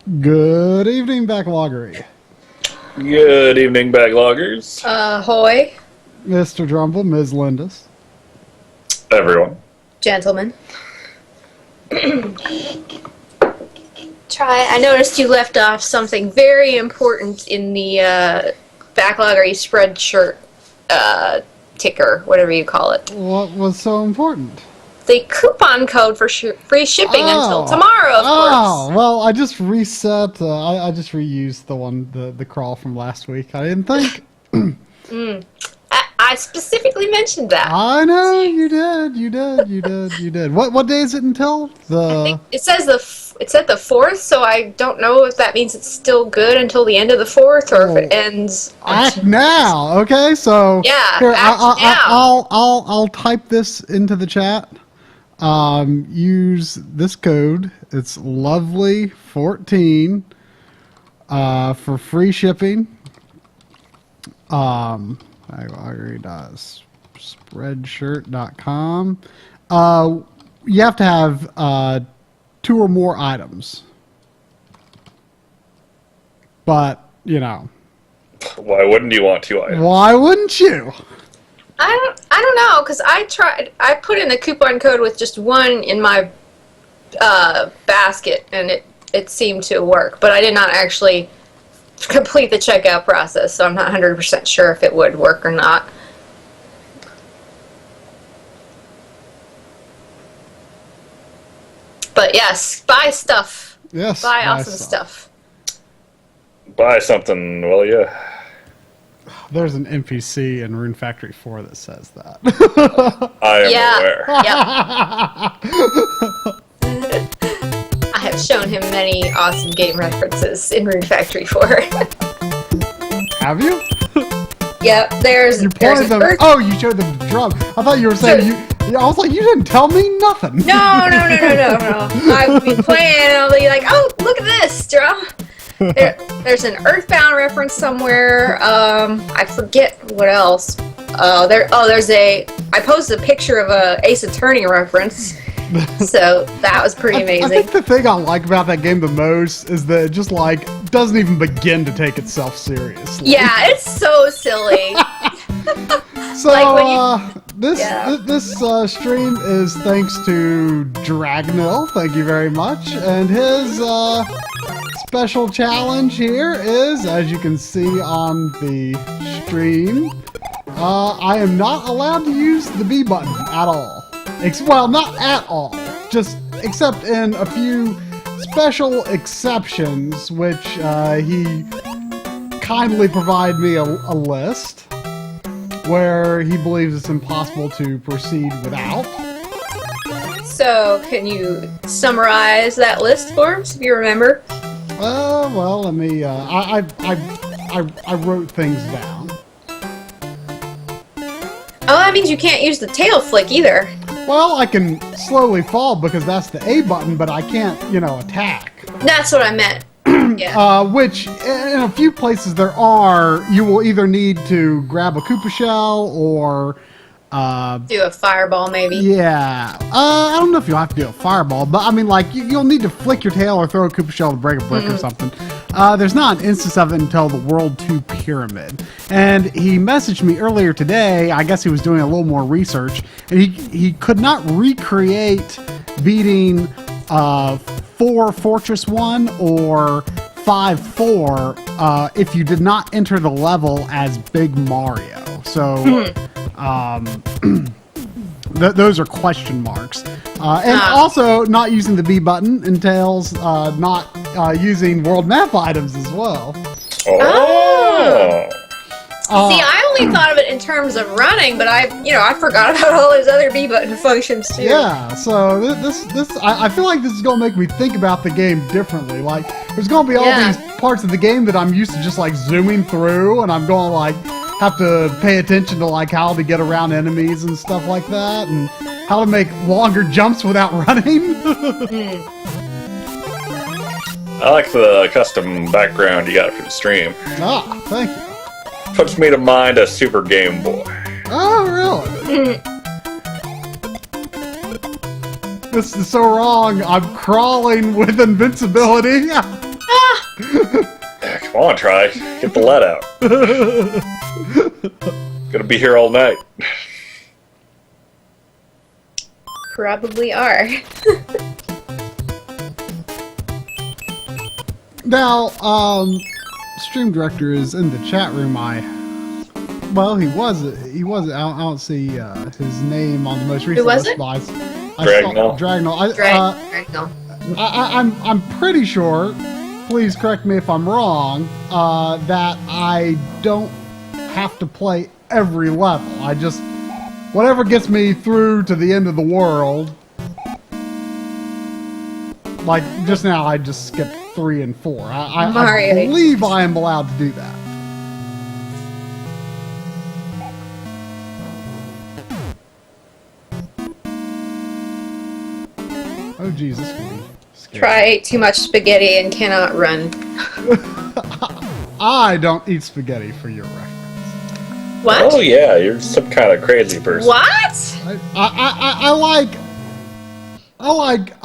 Good evening, Backloggery. Good evening, backloggers. Hoy. Mr. Drumble, Ms. Lindis. Everyone. Gentlemen. I noticed you left off something very important in the Backloggery spreadshirt ticker, whatever you call it. What was so important? The coupon code for free shipping until tomorrow, of course. Well, I just reset. I just reused the crawl from last week. I didn't think. I specifically mentioned that. I know you did. You did. What day is it until? I think it says it's at the 4th, so I don't know if that means it's still good until the end of the 4th, or if it ends. Act now, okay? So yeah, here, act now. I'll type this into the chat. Use this code. It's lovely14 for free shipping. Spreadshirt.com. You have to have 2 or more items. But, you know. Why wouldn't you want 2 items? Why wouldn't you? I don't know, because I put in a coupon code with just 1 in my basket, and it seemed to work, but I did not actually complete the checkout process, so I'm not 100% sure if it would work or not. But yes, buy stuff. Yes. Buy awesome stuff. Buy something, will ya? There's an NPC in Rune Factory 4 that says that. I am aware. I have shown him many awesome game references in Rune Factory 4. Have you? Yep, there's you pointed them. Oh, you showed them the drum. I thought you were saying I was like, you didn't tell me nothing. No. I've been playing and I'll be like, oh, look at this drum. There's an Earthbound reference somewhere. I forget what else. There's I posted a picture of a Ace Attorney reference. So that was pretty amazing. I think the thing I like about that game the most is that it just like doesn't even begin to take itself seriously. Yeah, it's so silly. So this stream is thanks to Dragnil. Thank you very much. And his special challenge here is, as you can see on the stream, I am not allowed to use the B button at all. Well, not at all, just except in a few special exceptions, which he kindly provided me a list where he believes it's impossible to proceed without. So, can you summarize that list for us, if you remember? Well, let me. I wrote things down. Oh, that means you can't use the tail flick either. Well, I can slowly fall because that's the A button, but I can't, attack. That's what I meant. Yeah. Which, in a few places you will either need to grab a Koopa Shell or... do a fireball, maybe. Yeah. I don't know if you'll have to do a fireball, but I mean, like, you'll need to flick your tail or throw a Koopa Shell to break a brick or something. There's not an instance of it until the World 2 Pyramid. And he messaged me earlier today, I guess he was doing a little more research, and he could not recreate beating 4 Fortress 1 or 5-4 if you did not enter the level as Big Mario. So... those are question marks. And also, not using the B button entails not using world map items as well. Oh! See, I only thought of it in terms of running, but I forgot about all those other B button functions too. Yeah, so I feel like this is gonna make me think about the game differently. Like, there's gonna be all these parts of the game that I'm used to just like zooming through, and I'm gonna like have to pay attention to like how to get around enemies and stuff like that, and how to make longer jumps without running. I like the custom background you got for the stream. Ah, thank you. Puts me to mind a Super Game Boy. Oh, really? This is so wrong. I'm crawling with invincibility. Come on, try. Get the lead out. Gonna be here all night. Probably are. Now, stream director is in the chat room. Well, he was. I don't see his name on the most recent was it? response. Dragnell. Dragnell. I'm pretty sure. Please correct me if I'm wrong. That I don't have to play every level. I just whatever gets me through to the end of the world. Like just now, I just skipped 3 and 4. I believe I am allowed to do that. Oh Jesus! Try ate too much spaghetti and cannot run. I don't eat spaghetti for your reference. What? Oh yeah, you're some kind of crazy person. What? I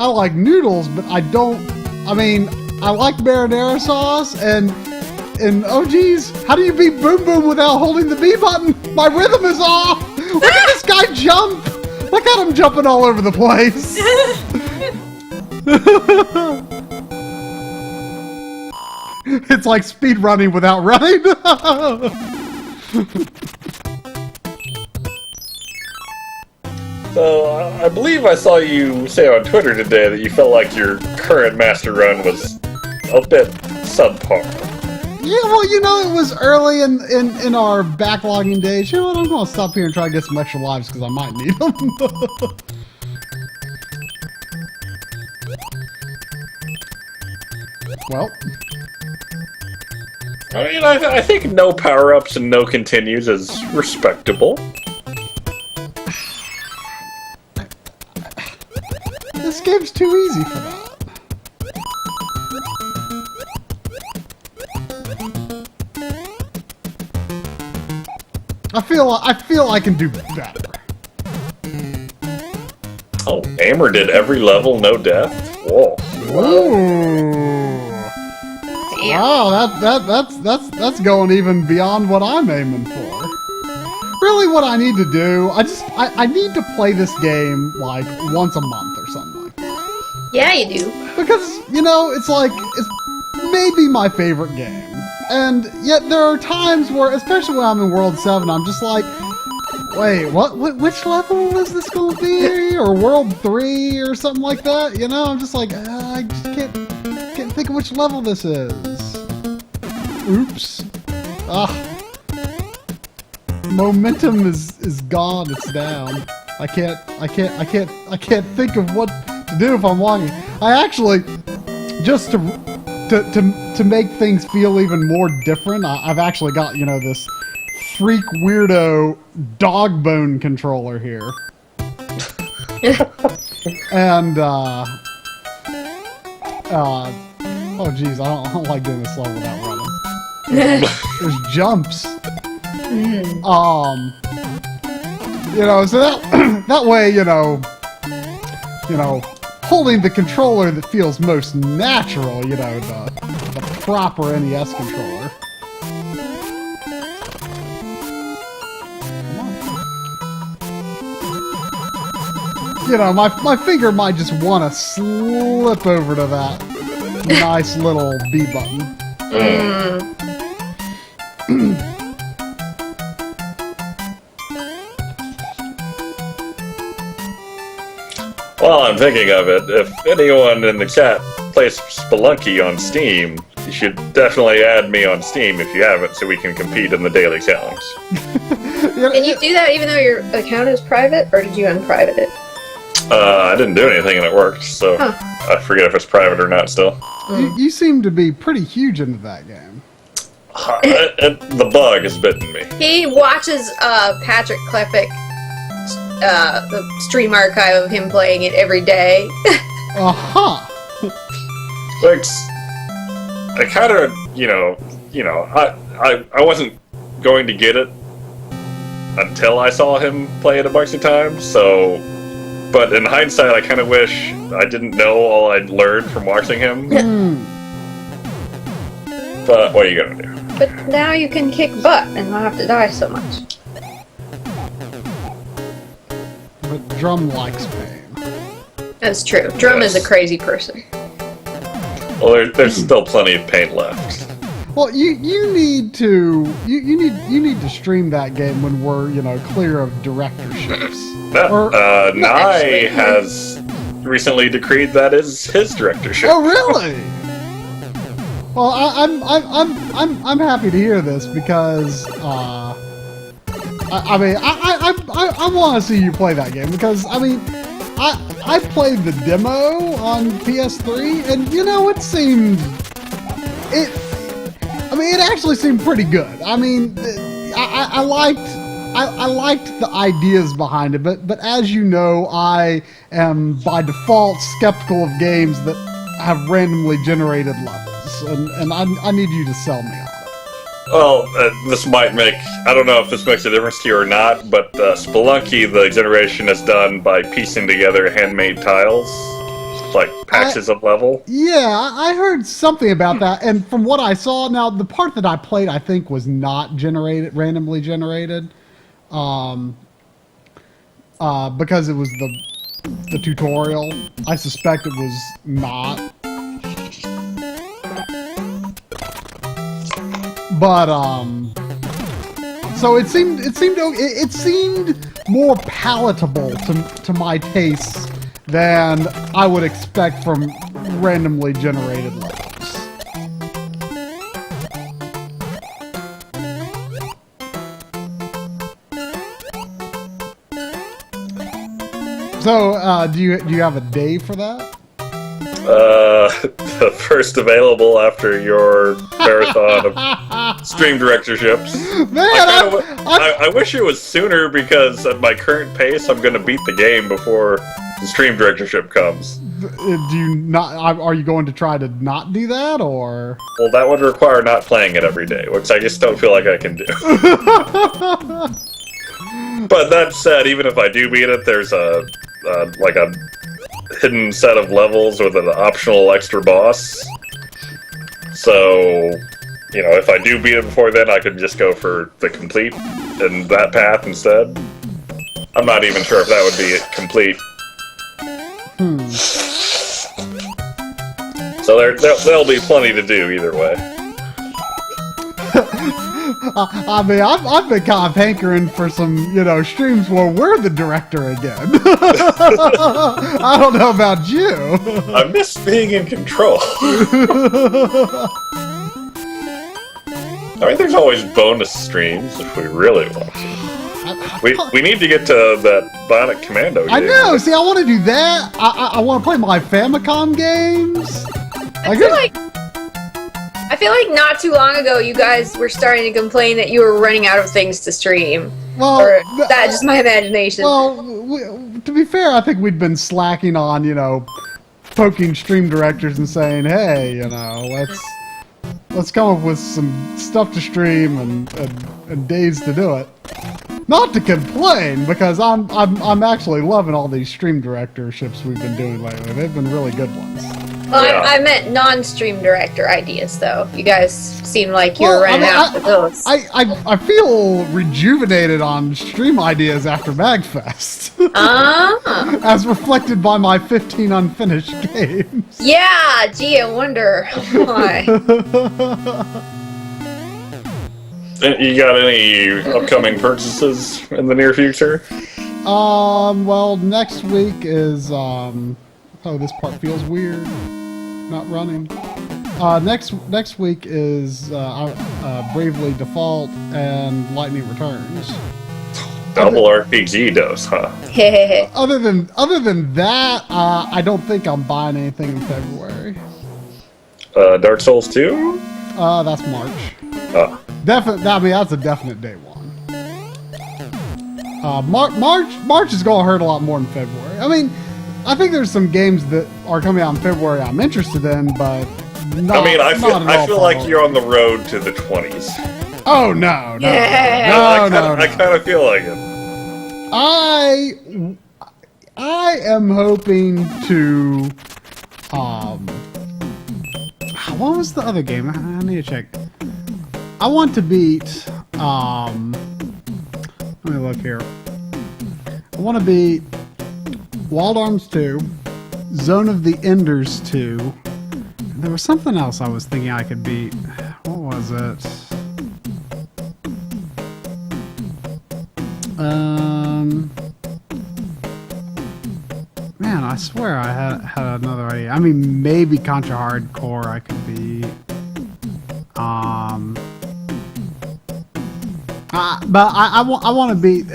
like noodles, but I don't. I mean, I like marinara sauce and oh geez, how do you beat Boom Boom without holding the B button? My rhythm is off. Look at this guy jump. Look at him jumping all over the place. It's like speed running without running. So, I believe I saw you say on Twitter today that you felt like your current master run was a bit subpar. Yeah, well, you know, it was early in our backlogging days. You know what? I'm going to stop here and try to get some extra lives because I might need them. Well, I mean, I think no power-ups and no continues is respectable. this game's too easy for that. I feel I can do better. Oh, Amber did every level, no death? Whoa. Ooh. Damn. Wow, that's going even beyond what I'm aiming for. Really, what I need to do, I need to play this game like once a month or something like that. Yeah, you do. Because, you know, it's maybe my favorite game. And yet there are times where, especially when I'm in World 7, I'm just like, wait, which level was this going to be? Or World 3 or something like that? You know, I'm just like, I just can't think of which level this is. Oops. Momentum is gone, it's down. I can't think of what to do if I'm walking. I actually, just to make things feel even more different, I've actually got, you know, this freak weirdo dog bone controller here. And oh geez, I don't like doing this level without running. There's jumps. You know, so that way, you know, holding the controller that feels most natural, you know, the proper NES controller. Come on. You know, my finger might just want to slip over to that nice little B button. While I'm thinking of it, if anyone in the chat plays Spelunky on Steam, you should definitely add me on Steam if you haven't, so we can compete in the daily challenge. Can you do that even though your account is private, or did you unprivate it? I didn't do anything and it worked, so I forget if it's private or not still. You seem to be pretty huge into that game. The bug has bitten me. He watches Patrick Klepek, the stream archive of him playing it every day. Like, I kind of, I wasn't going to get it until I saw him play it a bunch of times, so... But in hindsight, I kind of wish I didn't know all I'd learned from watching him. But what are you gonna do? But now you can kick butt and not have to die so much. But Drum likes pain. That's true. Drum is a crazy person. Well, there's still plenty of paint left. Well, you need to you need to stream that game when we're clear of directorships. Nye has recently decreed that is his directorship. Oh, really? Well, I'm happy to hear this because I want to see you play that game because I played the demo on PS3 and it actually seemed pretty good. I liked the ideas behind it, but as you know, I am by default skeptical of games that have randomly generated levels, and I need you to sell me on it. Well, this might I don't know if this makes a difference to you or not, but Spelunky, the generation is done by piecing together handmade tiles, like patches of level. Yeah, I heard something about that, and from what I saw, now the part that I played, I think, was not randomly generated, because it was the tutorial. I suspect it was not. But so it seemed more palatable to my tastes than I would expect from randomly generated levels. So do you have a day for that? The first available after your marathon of stream directorships. Man, I wish it was sooner because at my current pace, I'm going to beat the game before the stream directorship comes. Do you not? Are you going to try to not do that, or? Well, that would require not playing it every day, which I just don't feel like I can do. But that said, even if I do beat it, there's a hidden set of levels with an optional extra boss. So, if I do beat it before then, I could just go for the complete in that path instead. I'm not even sure if that would be complete. So there'll be plenty to do either way. I've been kind of hankering for some, streams where we're the director again. I don't know about you. I miss being in control. There's always bonus streams if we really want to. We need to get to that Bionic Commando game. I know. See, I want to do that. I want to play my Famicom games. I feel like not too long ago you guys were starting to complain that you were running out of things to stream. Well, or that's just my imagination. Well, to be fair, I think we'd been slacking on, poking stream directors and saying, hey, let's come up with some stuff to stream and days to do it. Not to complain, because I'm actually loving all these stream directorships we've been doing lately. They've been really good ones. Well, yeah. I meant non-stream director ideas, though. You guys seem like you were running out of those. I feel rejuvenated on stream ideas after MagFest. As reflected by my 15 unfinished games. Yeah, gee, I wonder why. You got any upcoming purchases in the near future? Well, next week is, oh, this part feels weird. Not running. Next week is Bravely Default and Lightning Returns. Double RPG dose, huh? Other than that, I don't think I'm buying anything in February. Dark Souls 2? That's March. Oh. That's a definite day one. March is gonna hurt a lot more than February. I think there's some games that are coming out in February I'm interested in, but not, I feel like you're on the road to the 20s. Oh, no. I kind of feel like it. I am hoping to, what was the other game? I need to check. I want to beat. Let me look here. I want to beat Wild Arms 2, Zone of the Enders 2. There was something else I was thinking I could beat. What was it? Man, I swear I had another idea. I mean, maybe Contra Hardcore I could beat. But I want to beat.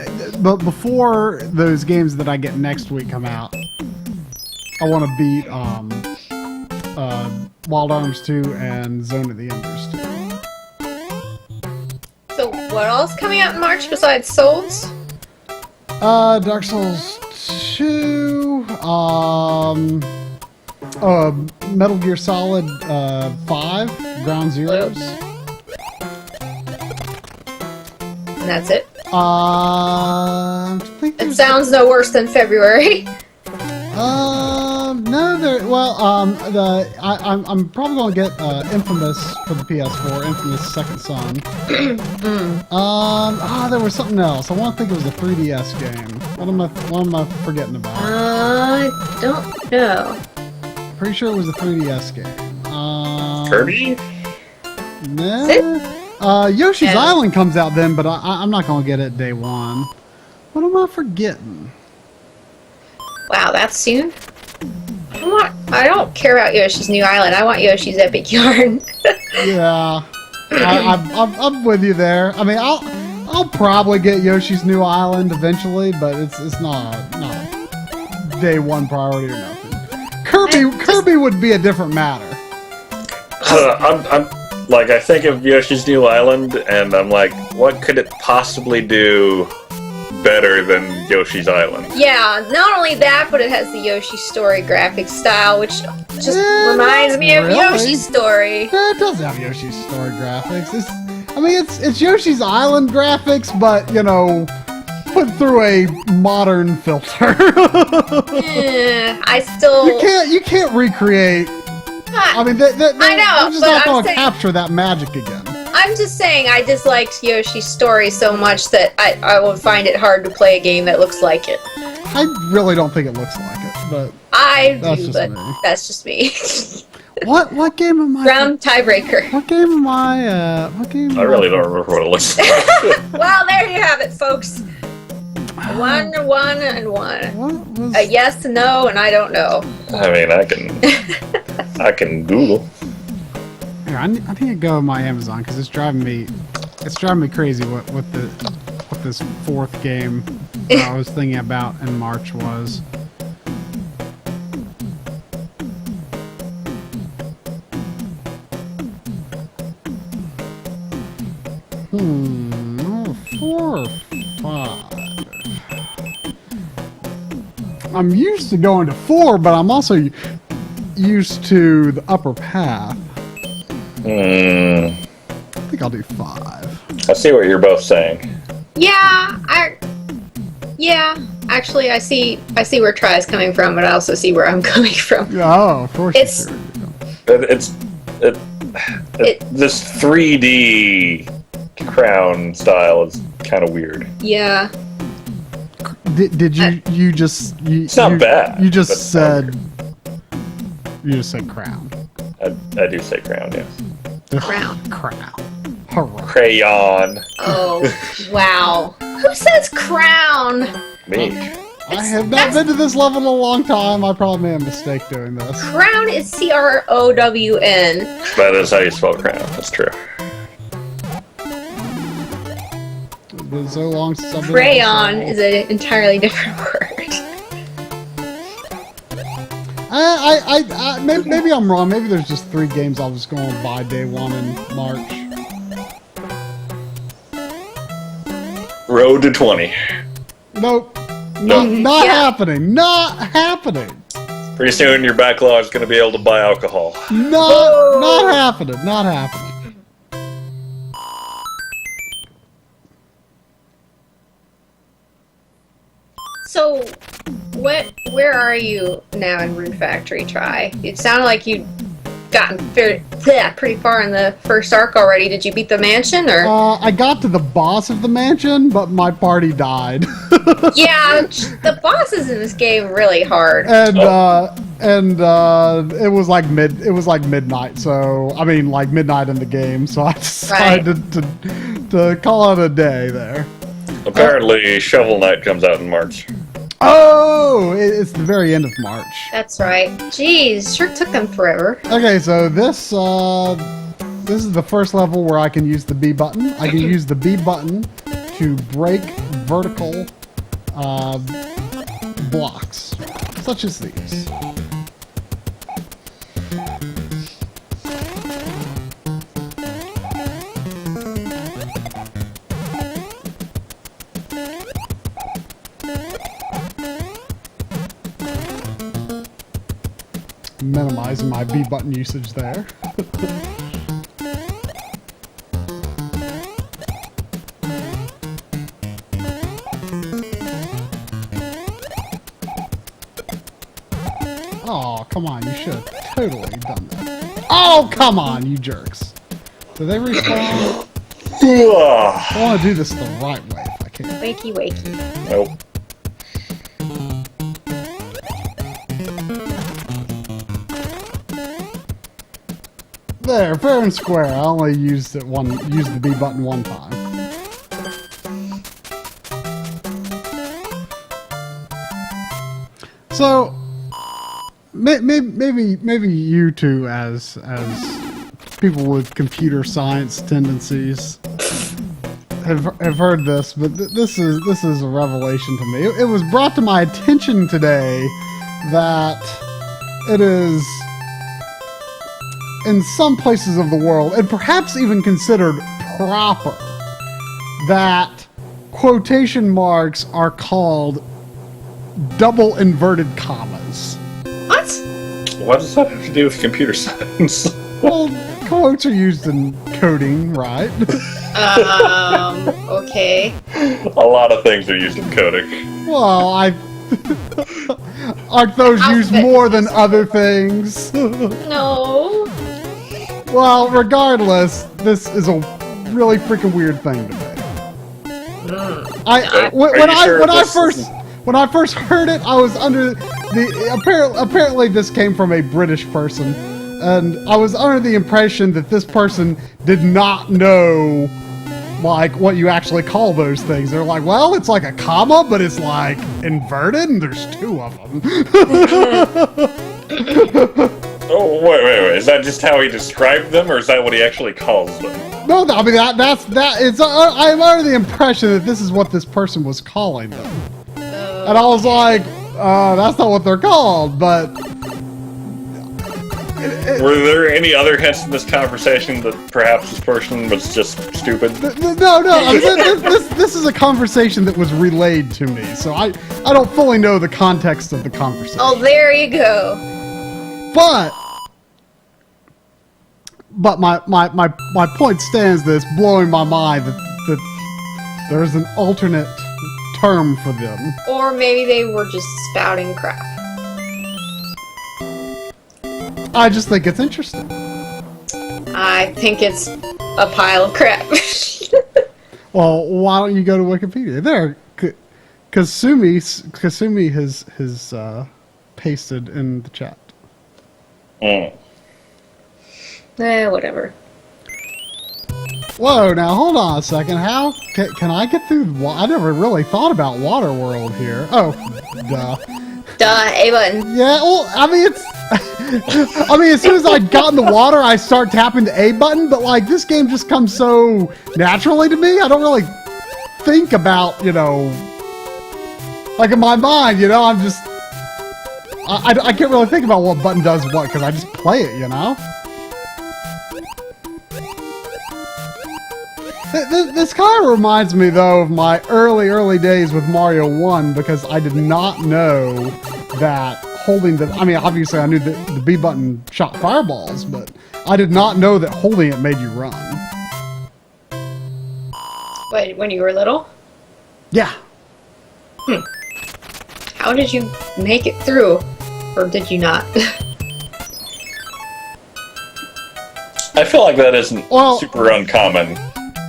But before those games that I get next week come out, I want to beat Wild Arms 2 and Zone of the Enders 2. So what else coming out in March besides Souls? Dark Souls 2, Metal Gear Solid 5, Ground Zeroes. And that's it? I think It sounds no worse than February. No, I'm probably gonna get Infamous for the PS4, Infamous Second Son. There was something else. I want to think it was a 3DS game. What am I forgetting about? I don't know. Pretty sure it was a 3DS game. Kirby? No. Yoshi's Yeah. Island comes out then, but I'm not gonna get it day one. What am I forgetting? Wow, that's soon? I don't care about Yoshi's New Island. I want Yoshi's Epic Yarn. Yeah, I'm with you there. I mean, I'll probably get Yoshi's New Island eventually, but it's not day one priority or nothing. Kirby would be a different matter. I think of Yoshi's New Island, and I'm like, what could it possibly do better than Yoshi's Island? Yeah, not only that, but it has the Yoshi Story graphic style, which just reminds me of really? Yoshi's Story. Yeah, it does have Yoshi's Story graphics. It's Yoshi's Island graphics, but put through a modern filter. I still... You can't recreate. I mean, they're just not going to capture that magic again. I'm just saying I disliked Yoshi's Story so much that I would find it hard to play a game that looks like it. I really don't think it looks like it, but I that's do, just but me. that's just me. What game am I? Round tiebreaker. What game am I? I really don't remember what it looks like. Well, there you have it, folks. 1, 1, and 1. What was? A yes, no, and I don't know. I mean, I can Google. Here, I need to go to my Amazon because it's driving me crazy. What this fourth game that I was thinking about in March was. Oh, 4 or 5. I'm used to going to 4, but I'm also used to the upper path. I think I'll do 5. I see what you're both saying. Yeah, actually, I see where Try's coming from, but I also see where I'm coming from. Oh, of course. It's- This 3D crown style is kind of weird. Yeah. Did you just? It's not bad, You but it's just not said. You just said crown. I do say crown, yes. Crown. Crown. Hurrah. Crayon. Oh, wow. Who says crown? Me. I have not been to this level in a long time. I probably made a mistake doing this. Crown is CROWN. That is how you spell crown. That's true. It's been so long since I've been. Crayon is an entirely different word. Maybe I'm wrong. Maybe there's just 3 games I was going to buy day 1 in March. Road to 20. Nope. Nope. Not Yeah. happening. Not happening. Pretty soon your backlog is going to be able to buy alcohol. Not happening. Not happening. So, where are you now in Rune Factory, Try? It sounded like you gotten pretty far in the first arc already. Did you beat the mansion, or? I got to the boss of the mansion, but my party died. Yeah, the bosses in this game are really hard. And it was like midnight. So I mean, like midnight in the game. So I decided to call it a day there. Apparently, Shovel Knight comes out in March. Oh, it's the very end of March. That's right. Jeez, sure took them forever. Okay, so this is the first level where I can use the B button. I can use the B button to break vertical blocks, such as these. Minimizing my B button usage there. Oh, come on, you should have totally done that. Oh, come on, you jerks. Do they respawn? I want to do this the right way if I can. Wakey, wakey. Nope. There, fair and square. I only used the B button one time. So maybe you two, as people with computer science tendencies, have heard this, but this is a revelation to me. It was brought to my attention today that it is, in some places of the world, and perhaps even considered proper, that quotation marks are called double inverted commas. What? What does that have to do with computer science? Well, quotes are used in coding, right? Okay. A lot of things are used in coding. Well, aren't those used more than other things? No. Well, regardless, this is a really freaking weird thing to me. When I first heard it, I was under the apparently this came from a British person, and I was under the impression that this person did not know like what you actually call those things. They're like, well, it's like a comma, but it's like inverted, and there's two of them. Oh, wait. Is that just how he described them, or is that what he actually calls them? No, I mean I'm under the impression that this is what this person was calling them, and I was like, that's not what they're called. But were there any other hints in this conversation that perhaps this person was just stupid? No. I mean, this is a conversation that was relayed to me, so I don't fully know the context of the conversation. Oh, there you go. But my point stands that it's blowing my mind that there's an alternate term for them. Or maybe they were just spouting crap. I just think it's interesting. I think it's a pile of crap. Well, why don't you go to Wikipedia? There, Kasumi has pasted in the chat. Whatever. Whoa, now hold on a second. How can I get through? I never really thought about Water World here. Oh, duh. Duh, A button. Yeah, well, I mean, it's... I mean, as soon as I got in the water, I start tapping the A button, but, like, this game just comes so naturally to me. I don't really think about, like, in my mind, I'm just... I can't really think about what button does what, because I just play it, This kind of reminds me, though, of my early days with Mario 1, because I did not know that holding the... I mean, obviously I knew that the B button shot fireballs, but I did not know that holding it made you run. Wait, when you were little? Yeah. How did you make it through? Or did you not? I feel like that isn't super uncommon.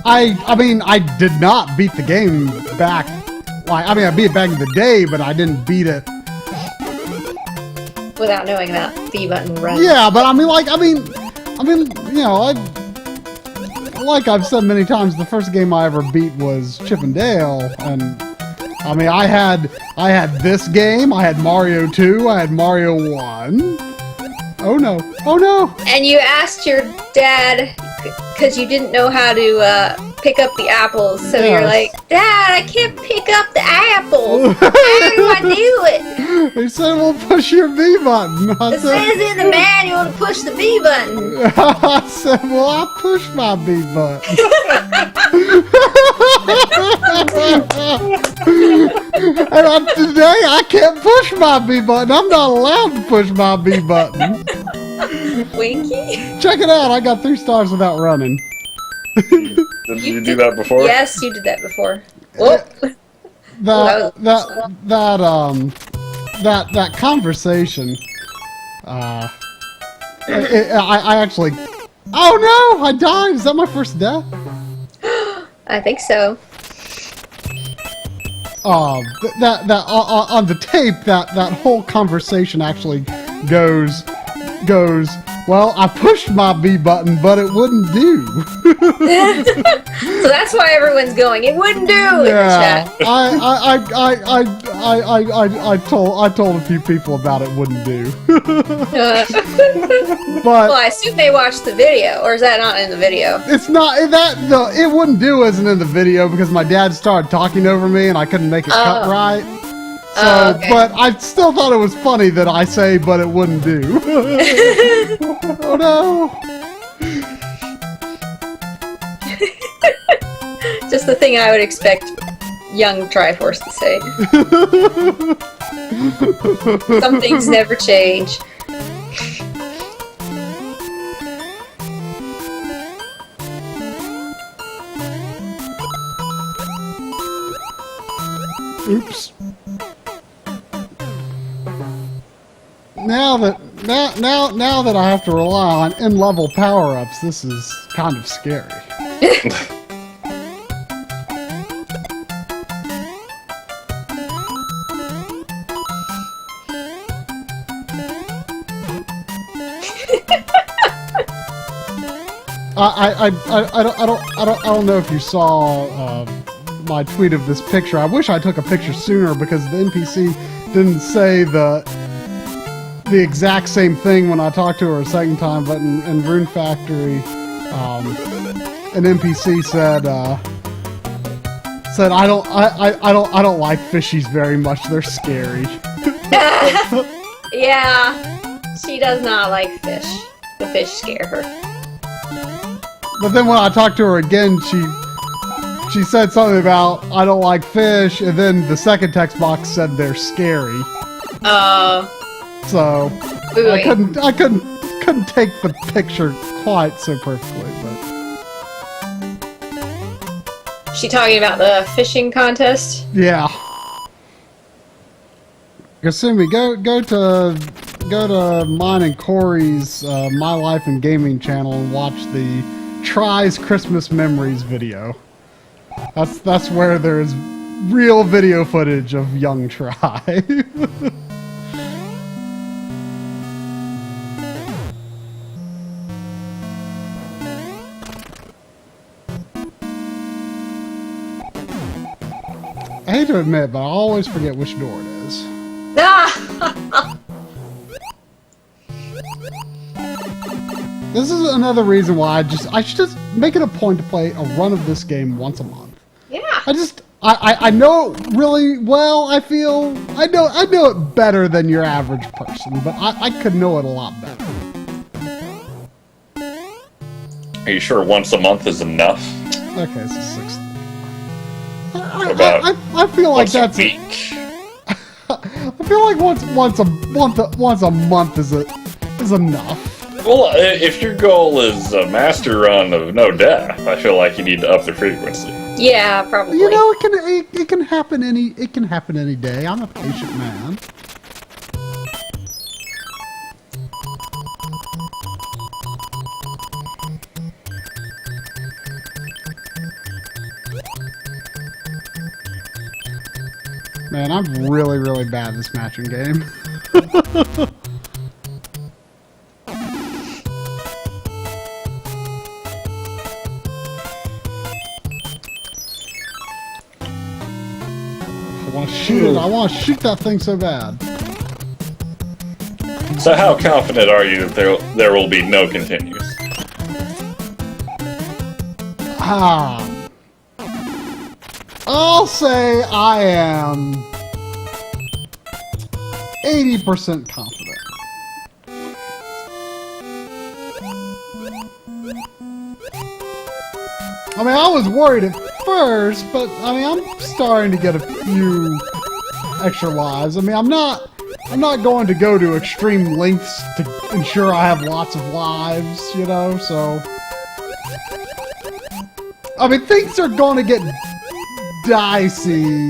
I mean, I did not beat the game back. Like, I mean, I beat it back in the day, but I didn't beat it without knowing that B button runs. Yeah, but I mean, you know, like I've said many times, the first game I ever beat was Chip and Dale, and I mean, I had this game, I had Mario 2, I had Mario 1. Oh no! Oh no! And you asked your dad because you didn't know how to pick up the apples, so you're like, Dad, I can't pick up the apple. How do I do it? He said, "Well, push your B button." It says in the manual to push the B button. I said, "Well, I pushed my B button." And today I can't push my B button. I'm not allowed to push my B button. Winky? Check it out. I got 3 stars without running. Did you do that before? Yes, you did that before. Whoop. That conversation. I actually. Oh no! I died. Is that my first death? I think so. On the tape, that whole conversation actually goes. Well, I pushed my B button, but it wouldn't do. So that's why everyone's going. It wouldn't do in the chat. I told a few people about it wouldn't do. But well, I assume they watched the video, or is that not in the video? It's not it wouldn't do isn't in the video because my dad started talking over me and I couldn't make it cut right. So, okay. But I still thought it was funny that I say, but it wouldn't do. Oh no! Just the thing I would expect young Triforce to say. Some things never change. Oops. Now that I have to rely on in-level power-ups, this is kind of scary. I don't know if you saw my tweet of this picture. I wish I took a picture sooner because the NPC didn't say the exact same thing when I talked to her a second time, but in Rune Factory, an NPC said I don't like fishies very much. They're scary. Yeah, she does not like fish. The fish scare her. But then when I talked to her again, she said something about I don't like fish, and then the second text box said they're scary. So wait. I couldn't take the picture quite so perfectly, but She talking about the fishing contest? yeah. Kasumi, go to mine and Corey's My Life in Gaming channel and watch the Tries Christmas Memories video. That's where there's real video footage of young Try. I hate to admit, but I always forget which door it is. This is another reason why I should just make it a point to play a run of this game once a month. Yeah. I know it really well. I know it better than your average person, but I could know it a lot better. Are you sure once a month is enough? Okay, this is 6. About I feel like once a that's week. I feel like once a month is enough. Well, if your goal is a master run of no death, I feel like you need to up the frequency. Yeah, probably. You know, it can happen any day. I'm a patient man. Man, I'm really, really bad at this matching game. I want to shoot it. I want to shoot that thing so bad. So how confident are you that there will be no continues? I'll say I am 80% confident. I mean, I was worried at first, but I mean, I'm starting to get a few extra lives. I mean, I'm not going to go to extreme lengths to ensure I have lots of lives, you know, so... I mean, things are going to get dicey.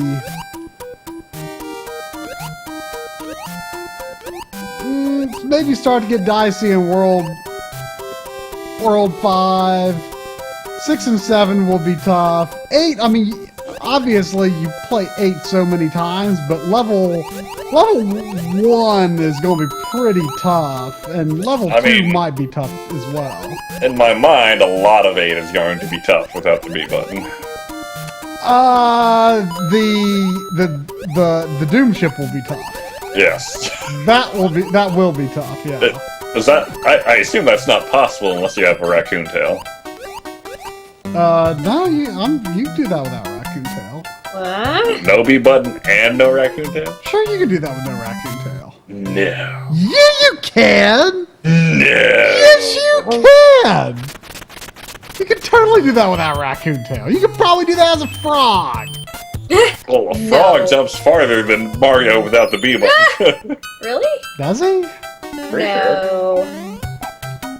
Maybe start to get dicey in World 5. 6 and 7 will be tough. 8, I mean, obviously you play 8 so many times, but level 1 is going to be pretty tough, and level 2 might be tough as well. In my mind, a lot of 8 is going to be tough without the B button. The Doom ship will be tough. Yes. That will be tough. Yeah. Is that? I assume that's not possible unless you have a raccoon tail. No, you do that without raccoon tail. What? No B button and no raccoon tail? Sure, you can do that with no raccoon tail. No. Yeah, you can! No. Yes, you can! You can totally do that without raccoon tail. You can probably do that as a frog. Well, a frog jumps farther than Mario without the B button. Really? Does he? Pretty No. sure.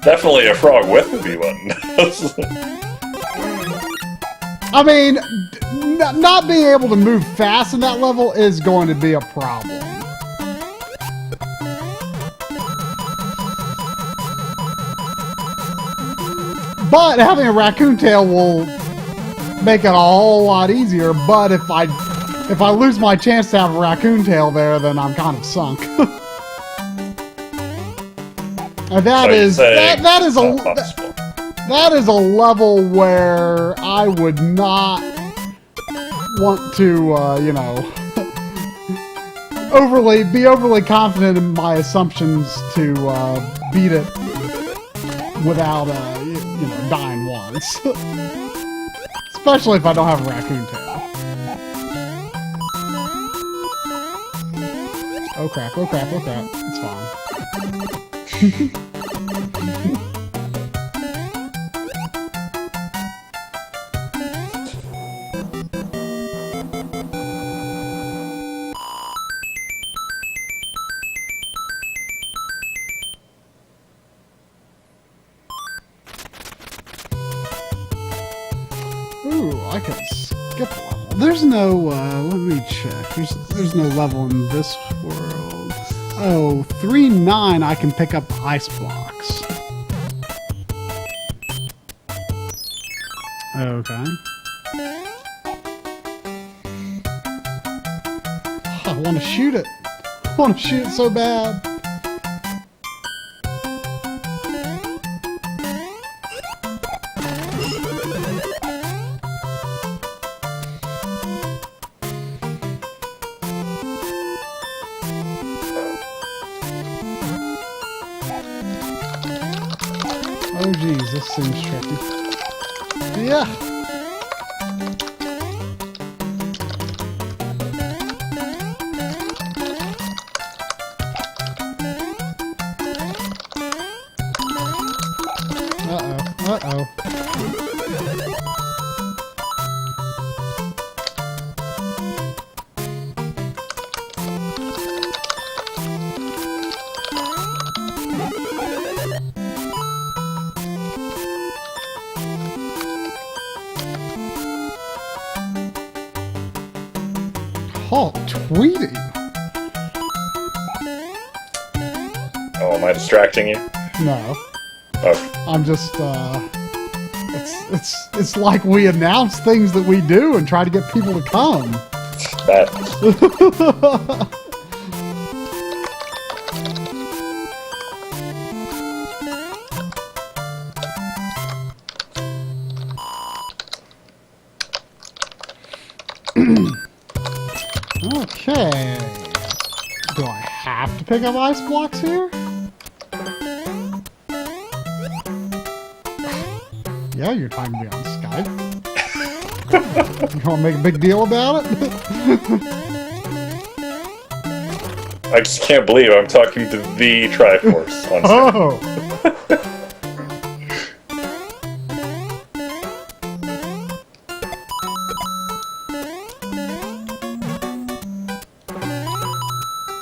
Definitely a frog with the B button. I mean, not being able to move fast in that level is going to be a problem. But having a raccoon tail will make it a whole lot easier. But if I lose my chance to have a raccoon tail there, then I'm kind of sunk. And that is a level where I would not want to, you know, be overly confident in my assumptions to beat it without, you know, dying once. Especially if I don't have a raccoon tail. Oh crap, oh crap, oh crap. It's fine. Ooh, I can skip a level. There's no, let me check. There's no level in this world. Oh, 3-9 I can pick up ice blocks. Okay. I want to shoot it. I want to shoot it so bad. Oh geez, this seems tricky. Yeah. Uh-oh, uh-oh. Oh, tweeting. Oh, am I distracting you? No. Okay. I'm just, it's like we announce things that we do and try to get people to come. That. Okay. Do I have to pick up ice blocks here? Yeah, you're talking to me on Skype. You want to make a big deal about it? I just can't believe I'm talking to the Triforce on Skype. Oh!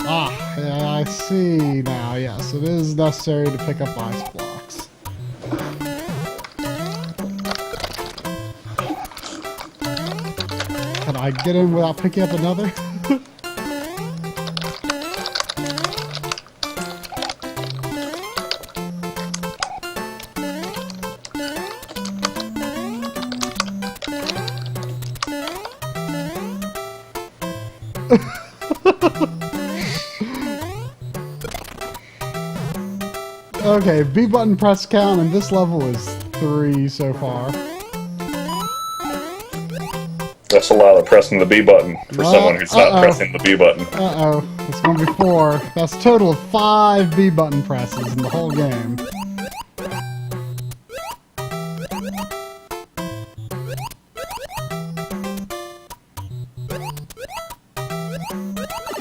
Ah, yeah, I see now. Yes, it is necessary to pick up ice blocks. Can I get in without picking up another? Okay, B button press count, and this level is 3 so far. That's a lot of pressing the B button for someone who's not pressing the B button. Uh-oh, it's going to be 4. That's a total of 5 B button presses in the whole game.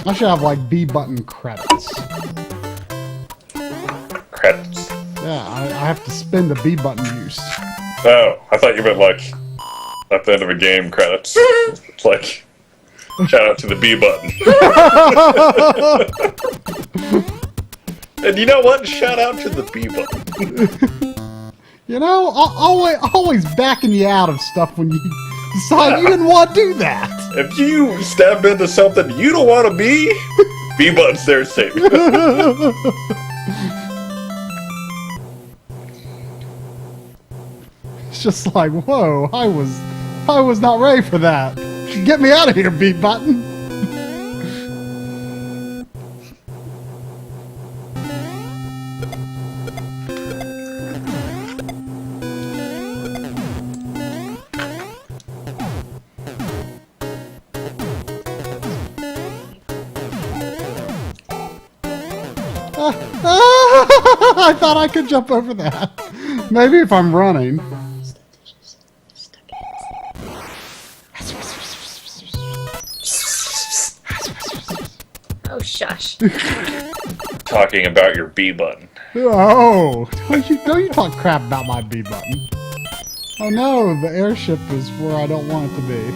I should have, like, B button credits. Credits. Yeah, I have to spend the B button use. Oh, I thought you meant, like, at the end of a game, credits. It's like, shout out to the B button. And you know what? Shout out to the B button. You know, always backing you out of stuff when you decide you didn't want to do that. If you step into something you don't want to be, B button's there to save you. It's just like, whoa, I was not ready for that. Get me out of here, B button. I thought I could jump over that. Maybe if I'm running. Oh, shush. Talking about your B button. Oh, don't you talk crap about my B button. Oh no, the airship is where I don't want it to be.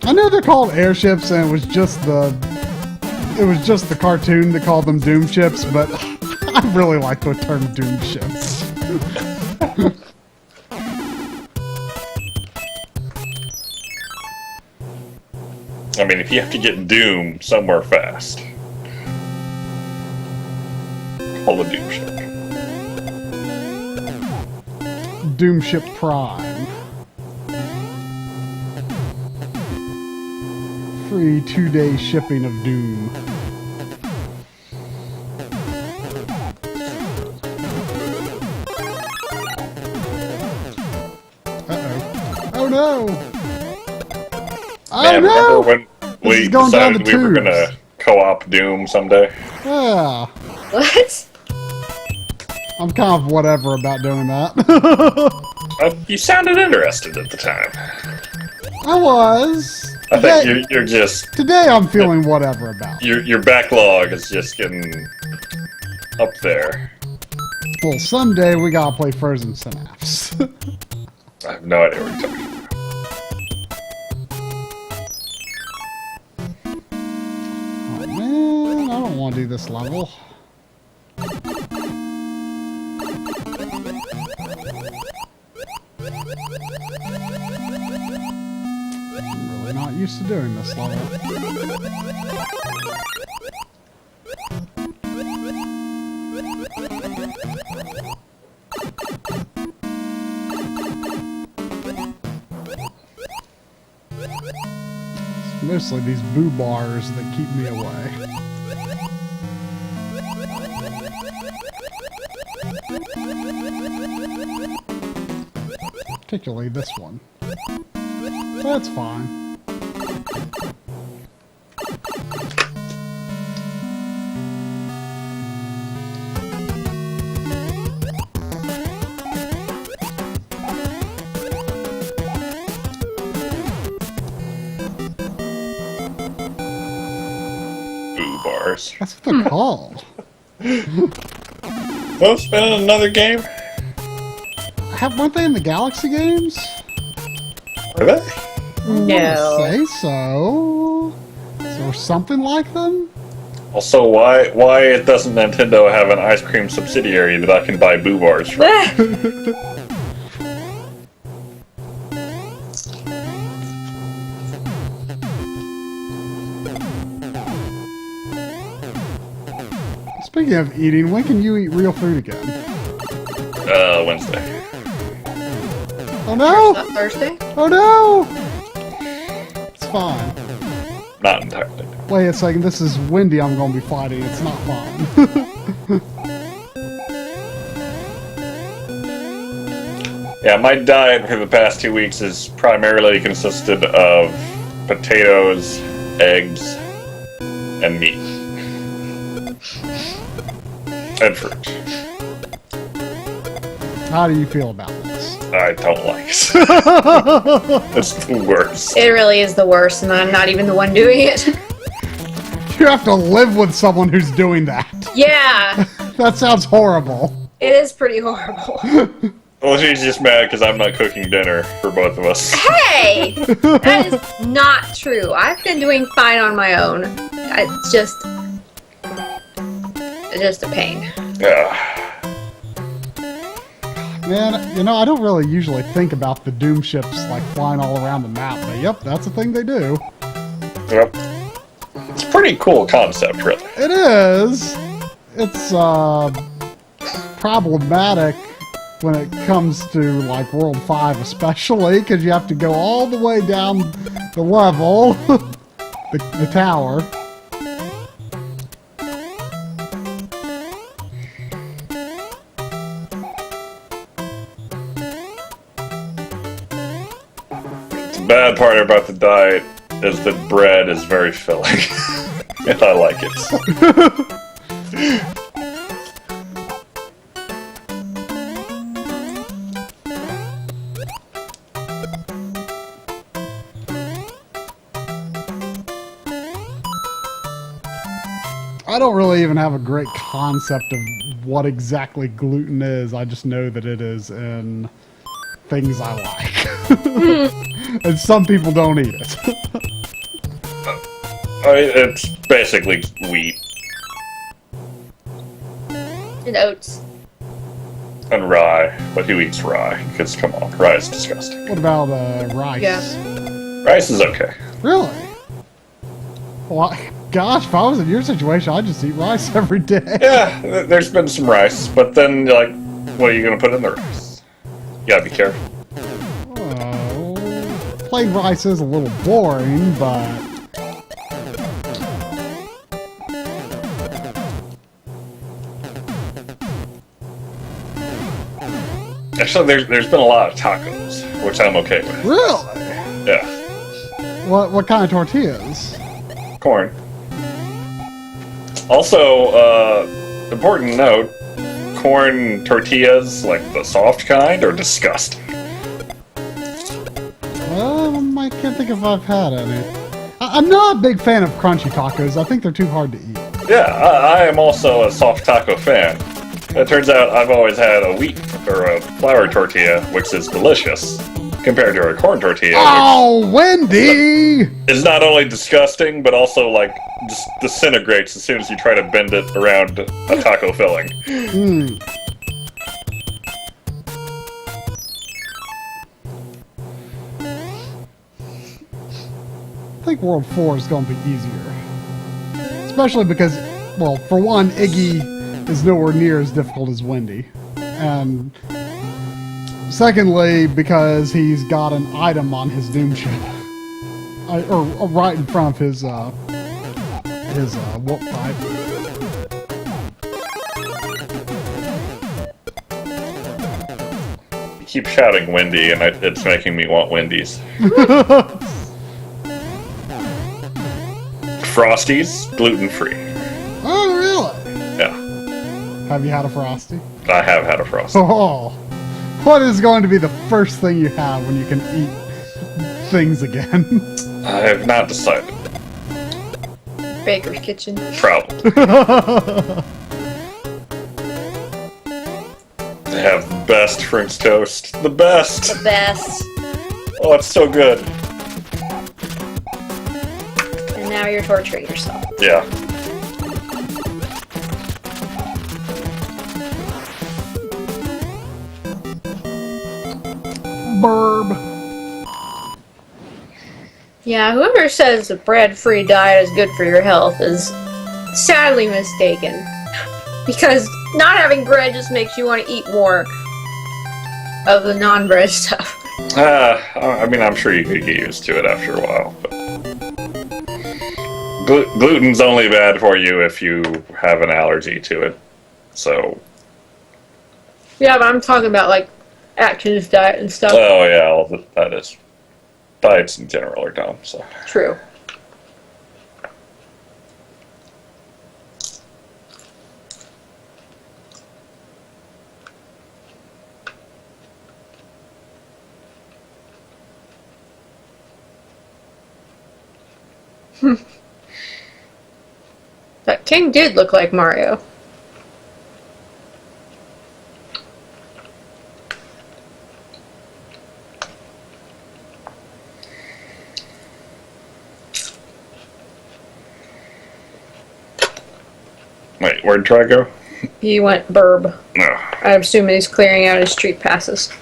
I know they're called airships, and it was just the cartoon that called them Doom ships, but I really like the term Doom ships. I mean, if you have to get Doom somewhere fast, call a Doom ship. Doom Ship Prime. Free 2-day shipping of Doom. Uh-oh. Oh no! Oh Man, no! remember when we decided we were gonna co-op Doom someday? Yeah. What? I'm kind of whatever about doing that. You sounded interested at the time. I was. I think you're just... Today I'm feeling whatever about it. Your backlog is just getting up there. Well, someday we gotta play Frozen Synapse. I have no idea what you're talking about. Oh man, I don't want to do this level. I'm really not used to doing this level. mostly these boo bars that keep me away. Particularly this one. That's fine. Bars. That's what they're called. Well, it's been in another game. Weren't they in the Galaxy games? Are they? No. I say so. Is there something like them? Also, why doesn't Nintendo have an ice cream subsidiary that I can buy Boo Bars from? Speaking of eating, when can you eat real food again? Wednesday. Oh no! Not Thursday? Oh no! It's fine. Not entirely. Wait a second, this is Wendy I'm gonna be fighting. It's not fine. Yeah, my diet for the past 2 weeks has primarily consisted of potatoes, eggs, and meat. And fruit. How do you feel about this? I don't like it. It's the worst. It really is the worst, and I'm not even the one doing it. You have to live with someone who's doing that. Yeah, That sounds horrible. it is pretty horrible. Well, she's just mad because I'm not cooking dinner for both of us. Hey! That is not true. I've been doing fine on my own. It's just a pain. Yeah. Man, you know, I don't really usually think about the Doom ships like flying all around the map, but yep, that's a thing they do. Yep. It's a pretty cool concept, really. It is. It's problematic when it comes to like World 5 especially, because you have to go all the way down the level, the tower. The bad part about the diet is that bread is very filling. And I like it. I don't really even have a great concept of what exactly gluten is. I just know that it is in things I like. And some people don't eat it. It's basically wheat And oats. and rye, but who eats rye? Because, come on, rye is disgusting. What about rice? Yeah. Rice is okay. Really? Well, gosh, if I was in your situation, I'd just eat rice every day. Yeah, there's been some rice, but then, like, what are you going to put in the rice? You gotta be careful. Plain rice is a little boring, but... Actually, there's been a lot of tacos, which I'm okay with. Really? Yeah. What kind of tortillas? Corn. Also, important note, corn tortillas, like the soft kind, are disgusting. I can't think if I've had any. I'm not a big fan of crunchy tacos. I think they're too hard to eat. Yeah, I am also a soft taco fan. It turns out I've always had a wheat or a flour tortilla, which is delicious, compared to a corn tortilla, Oh, Wendy! which is not only disgusting, but also, like, just disintegrates as soon as you try to bend it around a taco filling. Hmm. I think World 4 is going to be easier. Especially because, well, for one, Iggy is nowhere near as difficult as Wendy. And secondly, because he's got an item on his Doom ship. or right in front of his whoop pipe. You keep shouting Wendy, and it's making me want Wendy's. Frosties, gluten-free. Oh, really? Yeah. Have you had a Frosty? I have had a Frosty. Oh, what is going to be the first thing you have when you can eat things again? I have not decided. Baker's Kitchen. Probably. They have the best French toast. The best! The best. Oh, it's so good. And now you're torturing yourself. Yeah. Burb. Yeah, whoever says the bread-free diet is good for your health is sadly mistaken. Because not having bread just makes you want to eat more of the non-bread stuff. I mean, I'm sure you could get used to it after a while. But gluten's only bad for you if you have an allergy to it. So. Yeah, but I'm talking about like Atkins diet and stuff. Oh yeah, well, that is. Diets in general are dumb. So. True. That king did look like Mario. Wait, where'd Try go? He went burb. No. I'm assuming he's clearing out his street passes.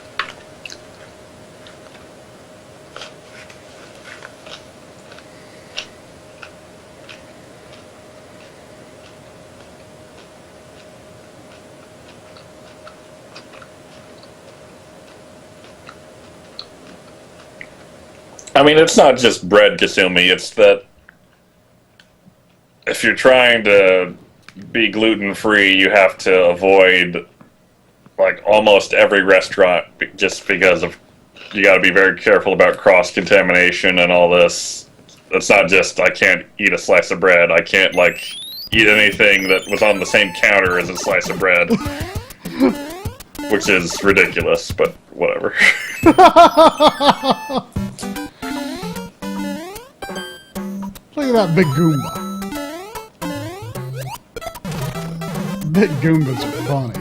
I mean, it's not just bread, Kasumi. It's that if you're trying to be gluten-free, you have to avoid like almost every restaurant just because of you got to be very careful about cross-contamination and all this. It's not just I can't eat a slice of bread. I can't like eat anything that was on the same counter as a slice of bread, which is ridiculous, but whatever. Look at that big Goomba. Big Goombas are funny.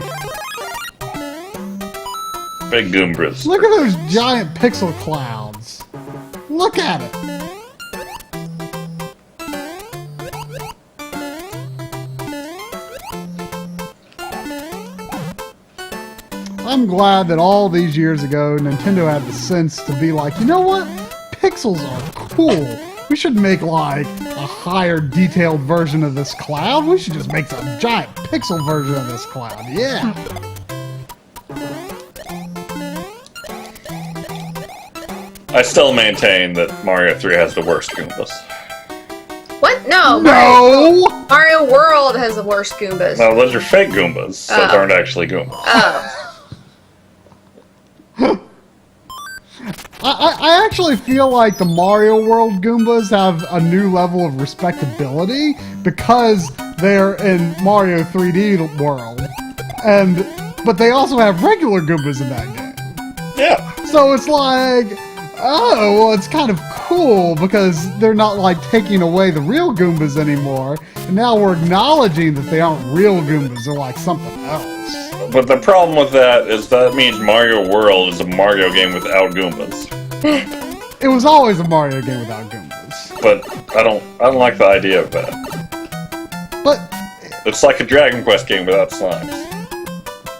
Big Goombas. Look at those giant pixel clouds. Look at it. I'm glad that all these years ago Nintendo had the sense to be like, you know what? Pixels are cool. We should make like a higher detailed version of this cloud. We should just make a giant pixel version of this cloud. Yeah. I still maintain that Mario 3 has the worst Goombas. What? No. No. Mario World has the worst Goombas. No, those are fake Goombas that aren't actually Goombas. Oh. I actually feel like the Mario World Goombas have a new level of respectability because they're in Mario 3D World, but they also have regular Goombas in that game. Yeah. So it's like, oh, well, it's kind of cool because they're not like taking away the real Goombas anymore, and now we're acknowledging that they aren't real Goombas; they're like something else. But the problem with that is that means Mario World is a Mario game without Goombas. It was always a Mario game without Goombas. But I don't like the idea of that. But It's like a Dragon Quest game without slimes.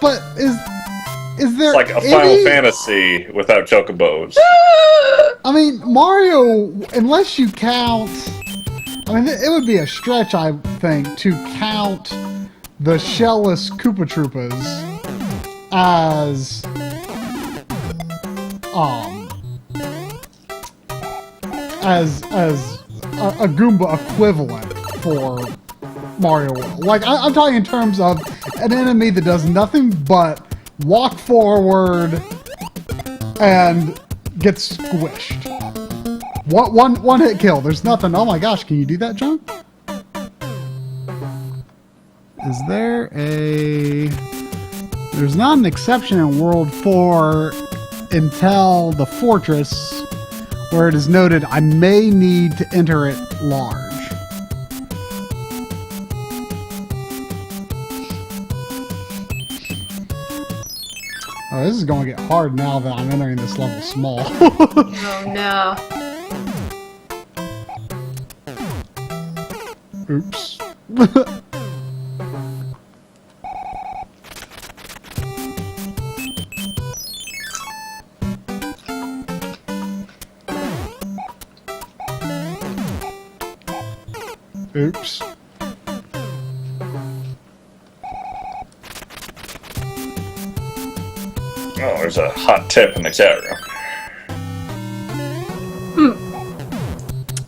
but is there It's like a Final Fantasy without chocobos. I mean, Mario, unless you count, I mean, it would be a stretch, I think, to count the shellless Koopa Troopas as as a Goomba equivalent for Mario World. Like, I'm talking in terms of an enemy that does nothing but walk forward and get squished. One hit kill. There's nothing. Oh my gosh, can you do that, John? Is there a... There's not an exception in World 4 until the fortress where it is noted I may need to enter it large. Oh, this is going to get hard now that I'm entering this level small. Oh no. Oops. Oops. Oh, there's a hot tip in the chat room.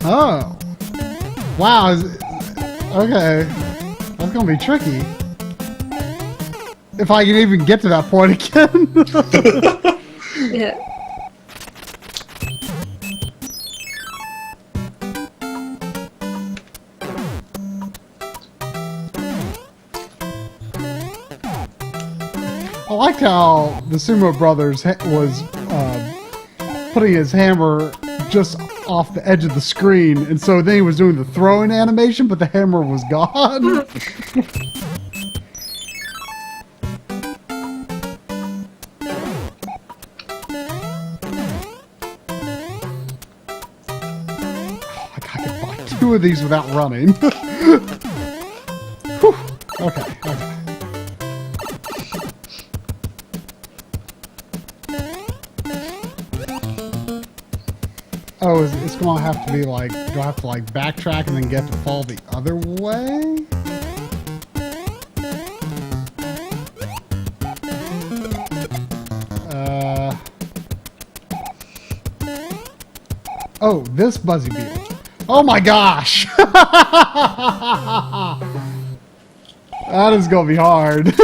Oh. Wow. Okay. That's gonna be tricky. If I can even get to that point again. Yeah. I liked how the Sumo Brothers was putting his hammer just off the edge of the screen, and so then he was doing the throwing animation, but the hammer was gone. I can buy 2 of these without running. Whew. Okay. Oh, it's gonna have to be like, do I have to like backtrack and then get to fall the other way? Oh, this Buzzy Beetle. Oh my gosh! That is gonna be hard.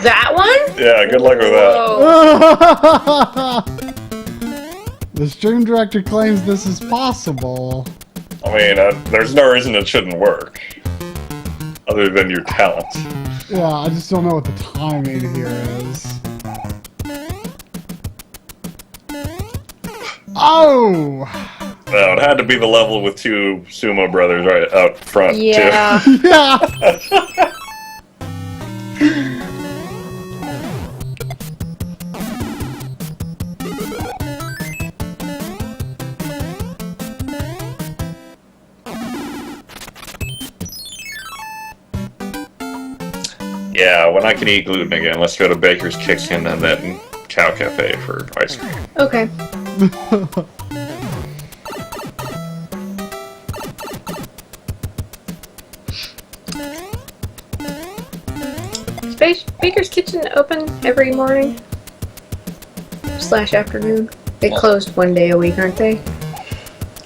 That one? Yeah, good luck with that. The stream director claims this is possible. I mean, there's no reason it shouldn't work. Other than your talent. Yeah, I just don't know what the timing here is. Oh! No, it had to be the level with 2 Sumo Brothers right out front, Yeah. too. Yeah! Yeah, when I can eat gluten again, let's go to Baker's Kitchen and then Cow Cafe for ice cream. Okay. Is Baker's Kitchen open every morning? / afternoon? They closed one day a week, aren't they?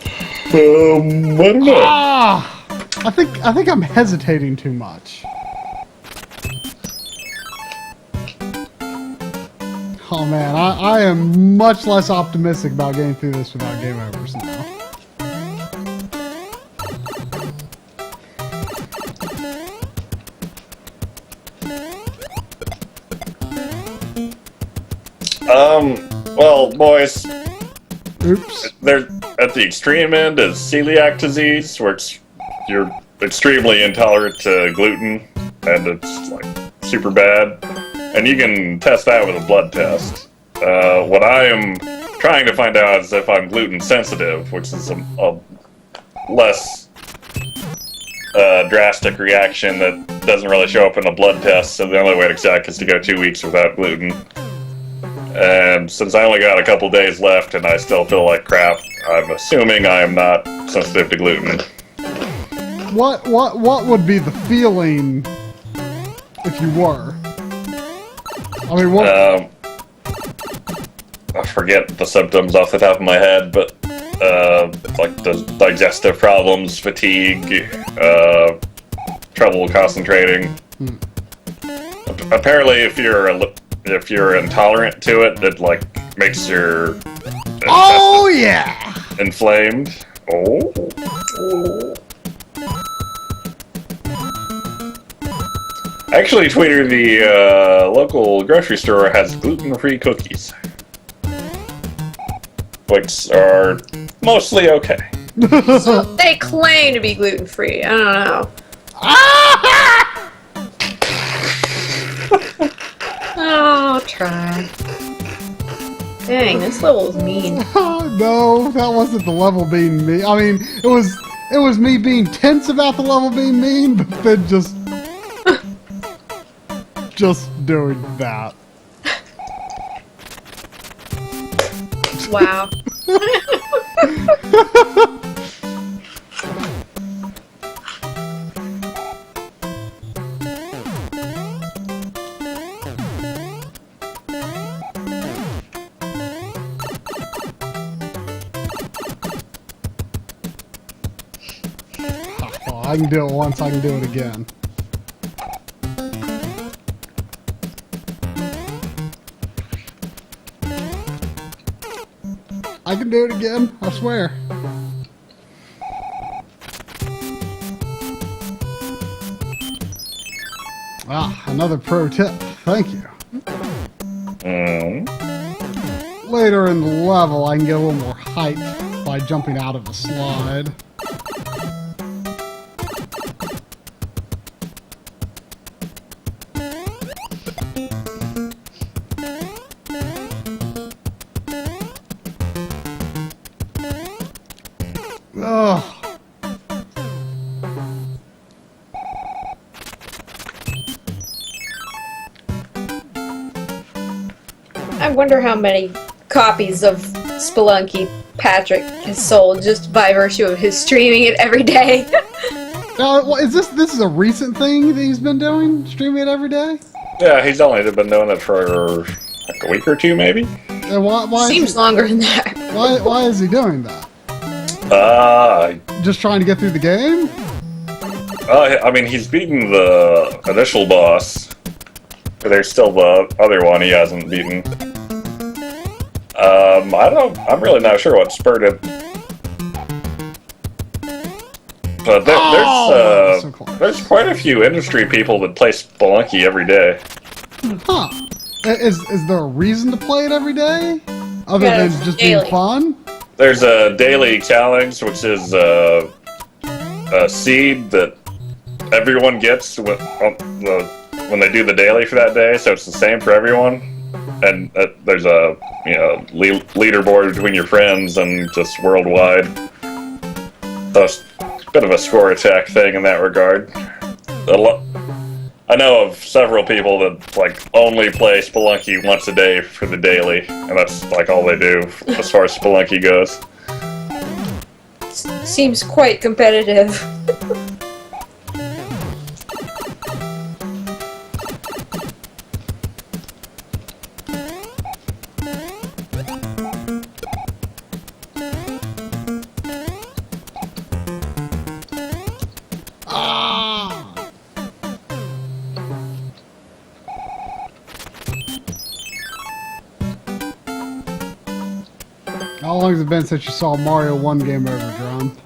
I don't know. Ah! I think I'm hesitating too much. Oh man, I am much less optimistic about getting through this without game overs now. Well, boys, Oops. there's at the extreme end is celiac disease, where you're extremely intolerant to gluten, and it's like super bad. And you can test that with a blood test. What I am trying to find out is if I'm gluten sensitive, which is a less drastic reaction that doesn't really show up in a blood test. So the only way to check is to go 2 weeks without gluten. And since I only got a couple days left and I still feel like crap, I'm assuming I am not sensitive to gluten. What would be the feeling if you were? I mean, what? I forget the symptoms off the top of my head, but like the digestive problems, fatigue, trouble concentrating. Apparently, if you're intolerant to it, it like makes your yeah, inflamed. Oh. Actually, Tweeter, the local grocery store has gluten-free cookies, which are mostly okay. So they claim to be gluten-free. I don't know. Oh, try. Dang, this level is mean. No, that wasn't the level being mean. I mean, it was me being tense about the level being mean, but then just doing that. Wow. Oh, I can do it once, I can do it again. I can do it again, I swear. Ah, another pro tip. Thank you. Later in the level, I can get a little more height by jumping out of a slide. Ugh. I wonder how many copies of Spelunky Patrick has sold just by virtue of his streaming it every day. Is this is a recent thing that he's been doing? Streaming it every day? Yeah, he's only been doing it for like a week or two, maybe. And why Seems longer than that. Why is he doing that? Just trying to get through the game? I mean, he's beaten the initial boss. But there's still the other one he hasn't beaten. I'm really not sure what spurred it. But there's quite a few industry people that play Spelunky every day. Huh. Is there a reason to play it every day? Other than just being fun? There's a daily challenge, which is a seed that everyone gets when they do the daily for that day, so it's the same for everyone. And there's a leaderboard between your friends and just worldwide. So it's a bit of a score attack thing in that regard. I know of several people that like only play Spelunky once a day for the daily, and that's like all they do as far as Spelunky goes. Seems quite competitive. How long has it been since you saw Mario 1 Game Over, Drum?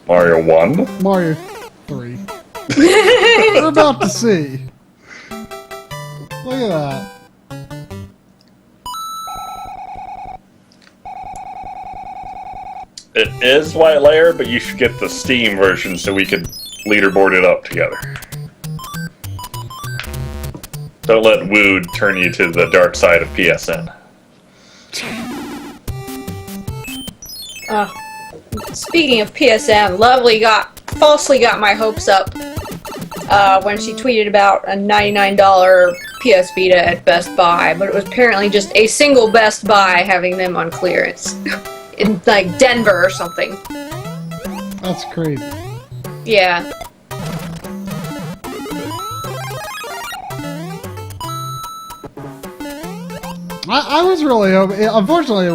Mario 1? Mario 3. We're about to see. Look at that. It is white layer, but you should get the Steam version so we could leaderboard it up together. Don't let Wood turn you to the dark side of PSN. Speaking of PSN, Lovely falsely got my hopes up when she tweeted about a $99 PS Vita at Best Buy, but it was apparently just a single Best Buy having them on clearance. In, like, Denver or something. That's crazy. Yeah. I was really unfortunately it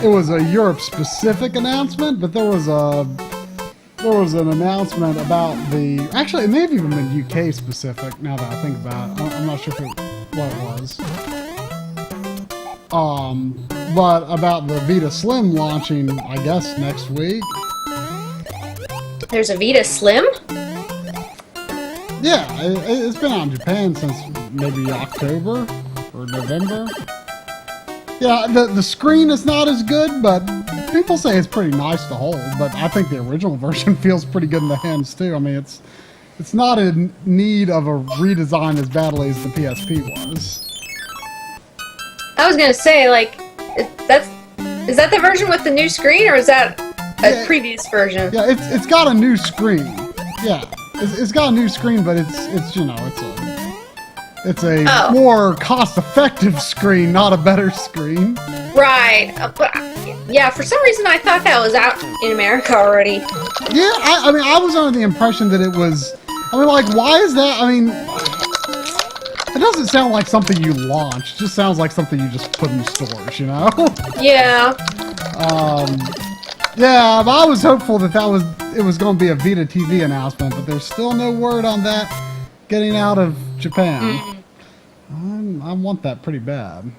was a Europe specific announcement, but there was an announcement about actually it may have even been UK specific now that I think about it. I'm not sure what it was. But about the Vita Slim launching, I guess, next week. There's a Vita Slim? Yeah, it's been out in Japan since maybe October or November. Yeah, the screen is not as good, but people say it's pretty nice to hold. But I think the original version feels pretty good in the hands too. I mean, it's not in need of a redesign as badly as the PSP was. I was gonna say, like, is that the version with the new screen, or is that a previous version? Yeah, it's got a new screen. Yeah, it's got a new screen, but it's you know it's a more cost-effective screen, not a better screen. Right, but yeah, for some reason I thought that was out in America already. Yeah, I mean, I was under the impression that it was. I mean, like, why is that? I mean, it doesn't sound like something you launch. It just sounds like something you just put in stores, you know? Yeah. Yeah, but I was hopeful that it was going to be a Vita TV announcement, but there's still no word on that getting out of Japan. I want that pretty bad.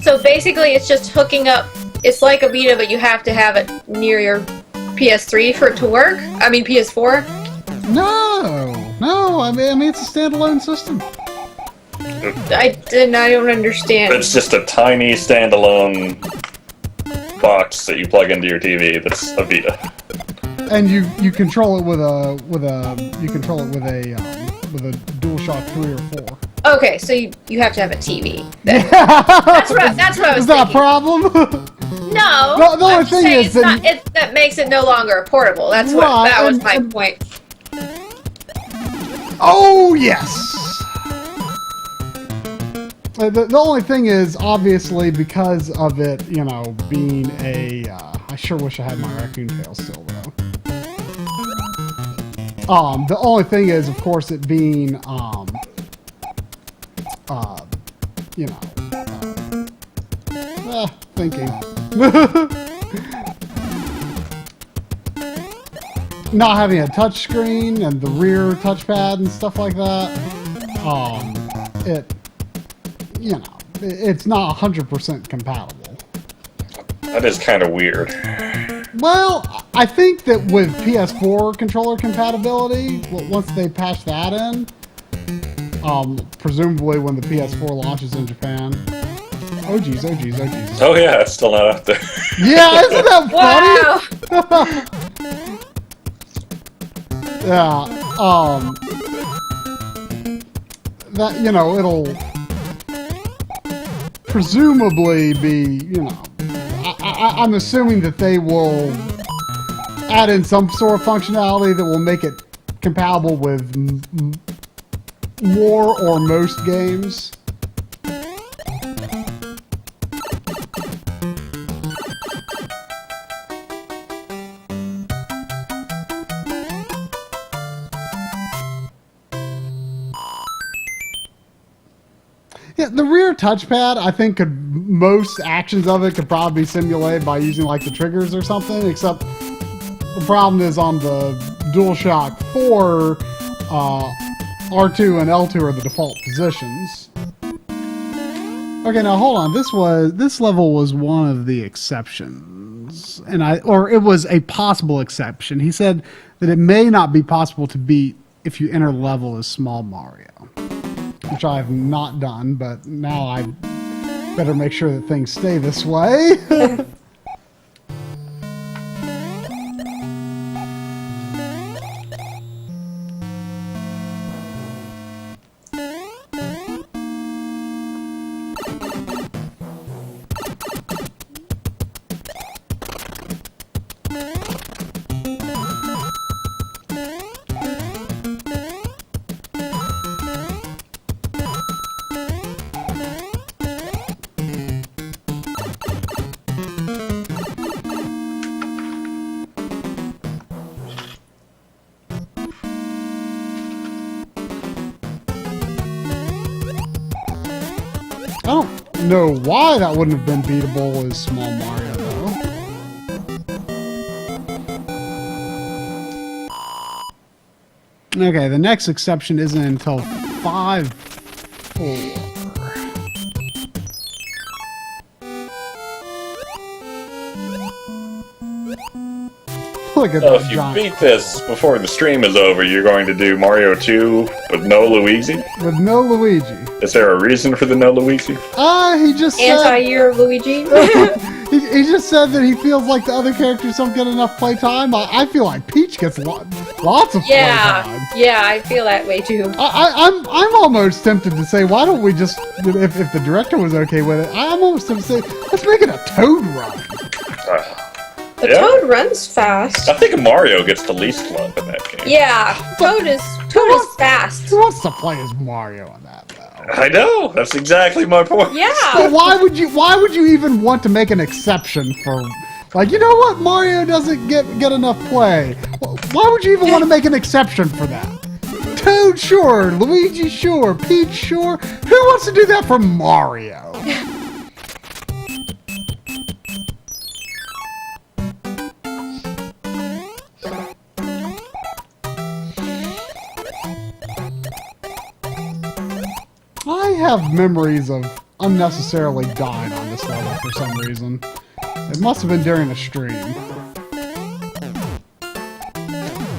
So basically, it's just hooking up. It's like a Vita, but you have to have it near your PS3 for it to work. I mean, PS4. No. I mean, it's a standalone system. I don't understand. It's just a tiny standalone box that you plug into your TV. That's a Vita. And you control it with a DualShock 3 or 4. Okay, so you have to have a TV. That's what I was thinking. Is that a problem? No. The only thing is that makes it no longer portable. That was my point. Oh yes. The only thing is, obviously, because of it, you know, being a. I sure wish I had my raccoon tail still though. The only thing is, of course, it being, you know, thinking. Not having a touch screen and the rear touchpad and stuff like that, you know, it's not 100% compatible. That is kind of weird. Well, I think that with PS4 controller compatibility, once they patch that in, presumably when the PS4 launches in Japan. Oh geez. Oh yeah, it's still not out there. Yeah, isn't that funny? Wow. Yeah, that, you know, it'll presumably be, you know, I'm assuming that they will add in some sort of functionality that will make it compatible with more or most games. Yeah, the rear touchpad, I think most actions of it could probably be simulated by using like the triggers or something, except the problem is on the DualShock 4, R2 and L2 are the default positions. Okay, now hold on. This level was one of the exceptions, or it was a possible exception. He said that it may not be possible to beat if you enter the level as Small Mario, which I have not done, but now I better make sure that things stay this way. don't know why that wouldn't have been beatable as Small Mario, though. Okay, the next exception isn't until 5-4. Look at So that if you giant beat this before the stream is over, you're going to do Mario 2 with no Luigi? with no Luigi. Is there a reason for the no Luigi? He just said Anti-year Luigi. he just said that he feels like the other characters don't get enough playtime. I feel like Peach gets lots of Yeah, playtime. yeah, I feel that way too. I'm almost tempted to say, why don't we just, if the director was okay with it, I'm almost tempted to say, let's make it a Toad run. The Yeah. Toad runs fast. I think Mario gets the least love in that game. Yeah, Toad is fast. Who wants to play as Mario on that, though? I know. That's exactly my point. But Yeah. why would you even want to make an exception for, like, you know what, Mario doesn't get enough play. Why would you even want to make an exception for that? Toad, sure. Luigi, sure. Peach, sure. Who wants to do that for Mario? I have memories of unnecessarily dying on this level for some reason. It must have been during a stream.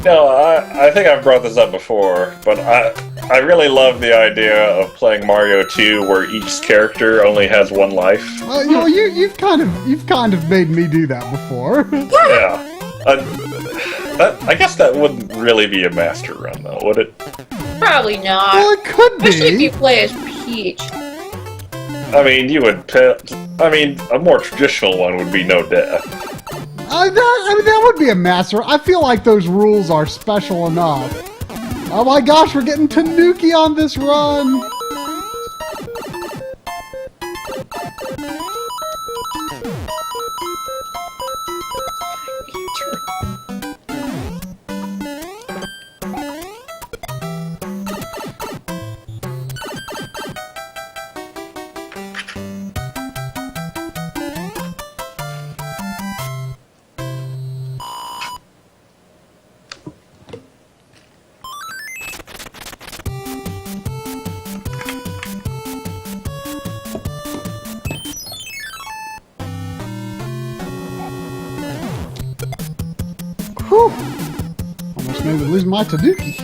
No, I think I've brought this up before, but I really love the idea of playing Mario 2 where each character only has one life. You know, you've kind of made me do that before. Yeah. I guess that wouldn't really be a master run, though, would it? Probably not. Well, it could Especially if be. you play as Peach. I mean, you would. I mean, a more traditional one would be no death. That would be a master. I feel like those rules are special enough. Oh my gosh, we're getting Tanuki on this run. Whew. Almost made me lose my Tanuki.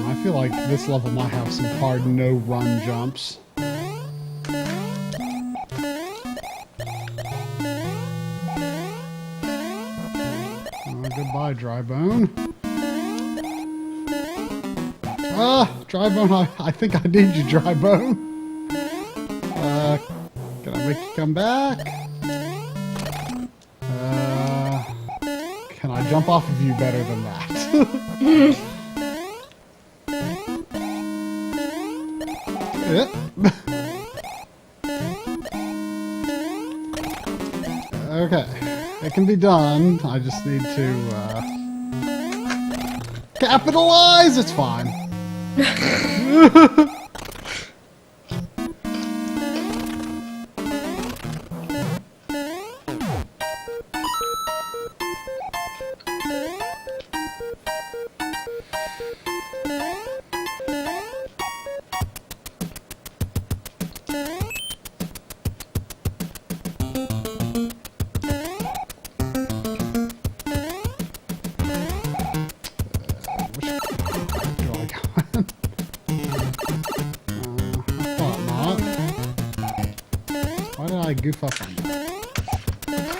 I feel like this level might have some hard no-run jumps. Goodbye, Drybone. Drybone, I think I need you, Drybone. Can I make you come back? Can I jump off of you better than that? Yep. Okay. It can be done. I just need to, capitalize! It's fine. Why did I goof up on that?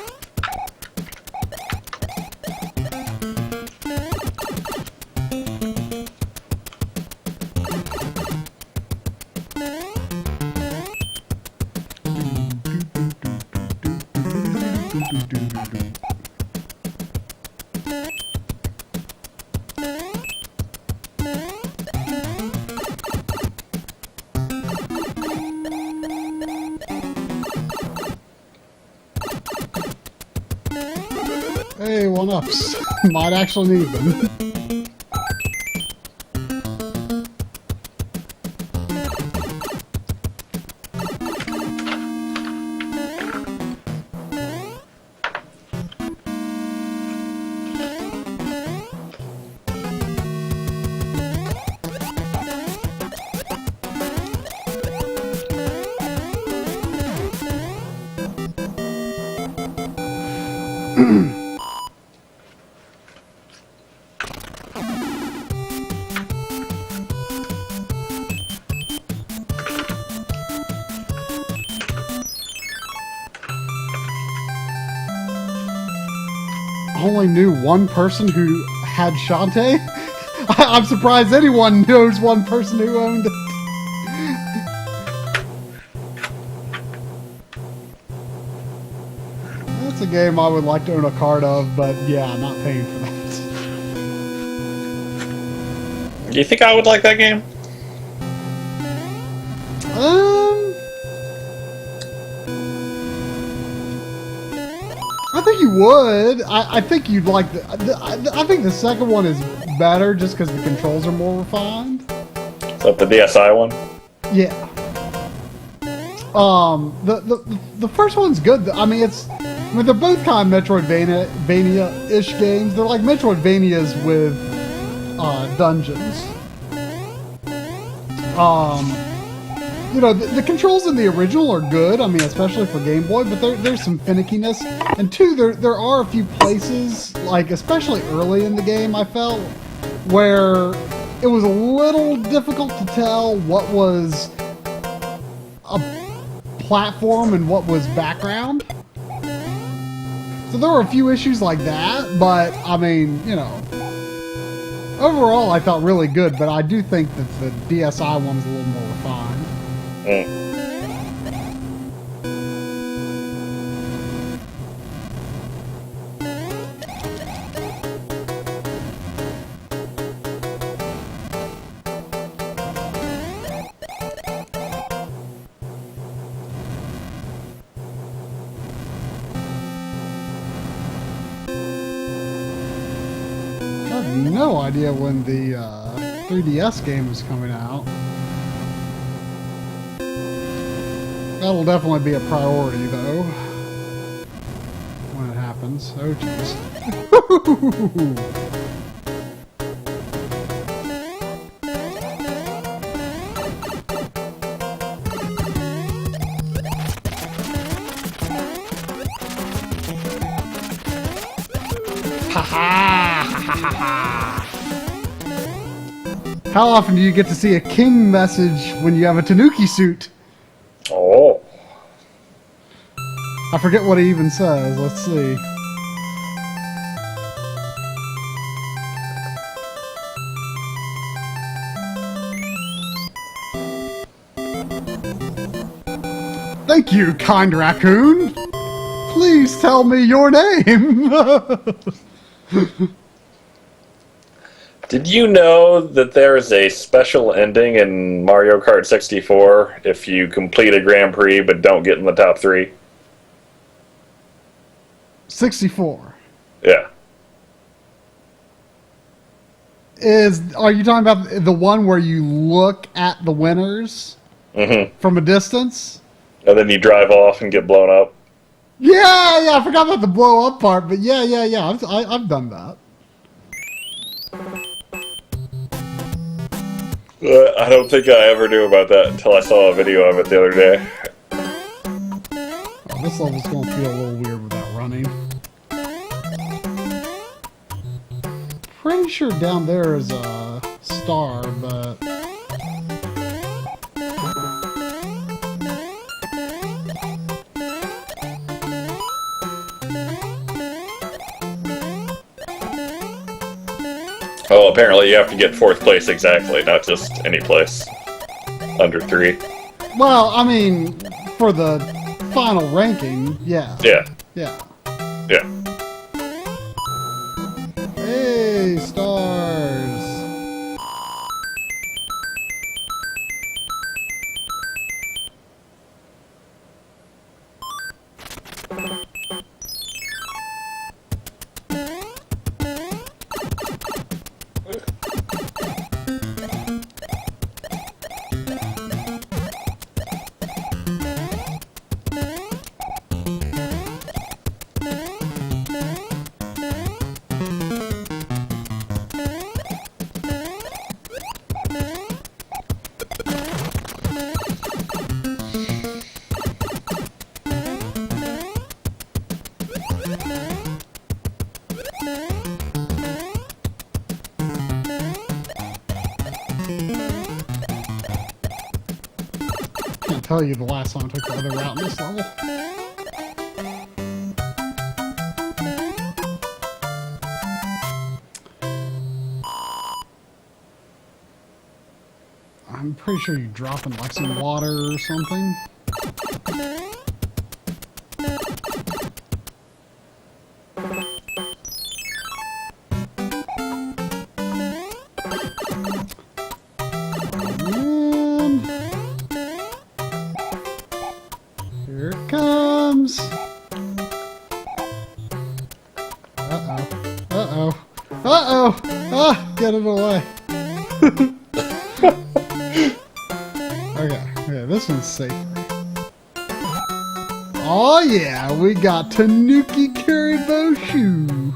Hey, one-ups. Might actually need them. I only knew one person who had Shantae. I'm surprised anyone knows one person who owned it. That's a game I would like to own a card of, but yeah, I'm not paying for that. Do you think I would like that game? I think you would. I think you'd like I think the second one is better just because the controls are more refined. Is that the DSi one? Yeah. The first one's good. I mean, they're both kind of Metroidvania-ish games. They're like Metroidvanias with dungeons. You know, the controls in the original are good. I mean, especially for Game Boy, but there's some finickiness. And two, there are a few places, like especially early in the game, I felt, where it was a little difficult to tell what was a platform and what was background. So there were a few issues like that, but I mean, you know, overall I felt really good, but I do think that the DSi one's a little more refined. I have no idea when the 3DS game is coming out. That'll definitely be a priority, though, when it happens. Oh, jeez. How often do you get to see a king message when you have a Tanuki suit? Oh. I forget what he even says. Let's see. Thank you, kind raccoon. Please tell me your name. Did you know that there is a special ending in Mario Kart 64 if you complete a Grand Prix but don't get in the top 3? 64. Yeah. Are you talking about the one where you look at the winners from a distance? And then you drive off and get blown up? Yeah, I forgot about the blow up part, but yeah. I've done that. I don't think I ever knew about that until I saw a video of it the other day. Oh, this level's gonna feel a little weird without running. Pretty sure down there is a star, but... Oh, apparently you have to get 4th place exactly, not just any place. Under 3. Well, I mean, for the final ranking, yeah. Yeah. Yeah. Yeah. Hey, stars! can't tell you the last time I took the other route in this level. I'm pretty sure you drop in like some water or something. And here it comes. Uh-oh. Uh-oh. Uh-oh! Ah! Get it away. Okay, this one's safer. Oh yeah, we got Tanuki Kariboshu.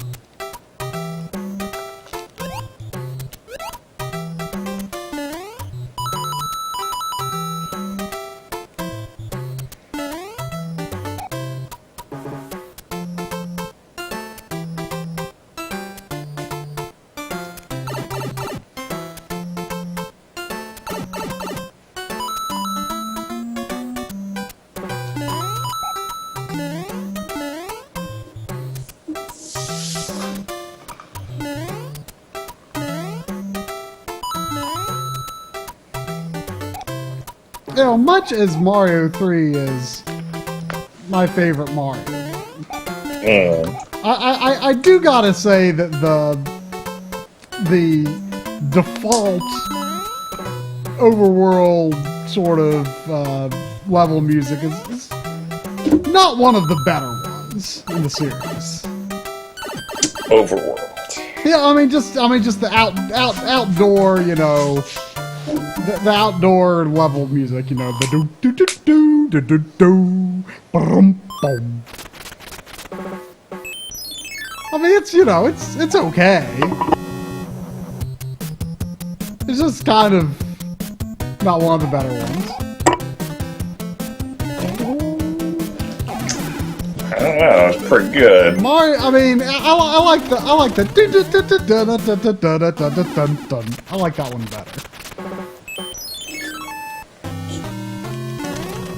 You know, much as Mario 3 is my favorite Mario, I do gotta say that the default overworld sort of level music is not one of the better ones in the series. Overworld. Yeah, I mean just the outdoor, you know. The outdoor level music, you know, the do do do do do do do, boom boom. I mean, it's, you know, it's okay. It's just kind of not one of the better ones. I don't know, it's pretty good. Mario, I mean, I like the dun dun dun dun dun dun dun dun dun dun dun. I like that one better.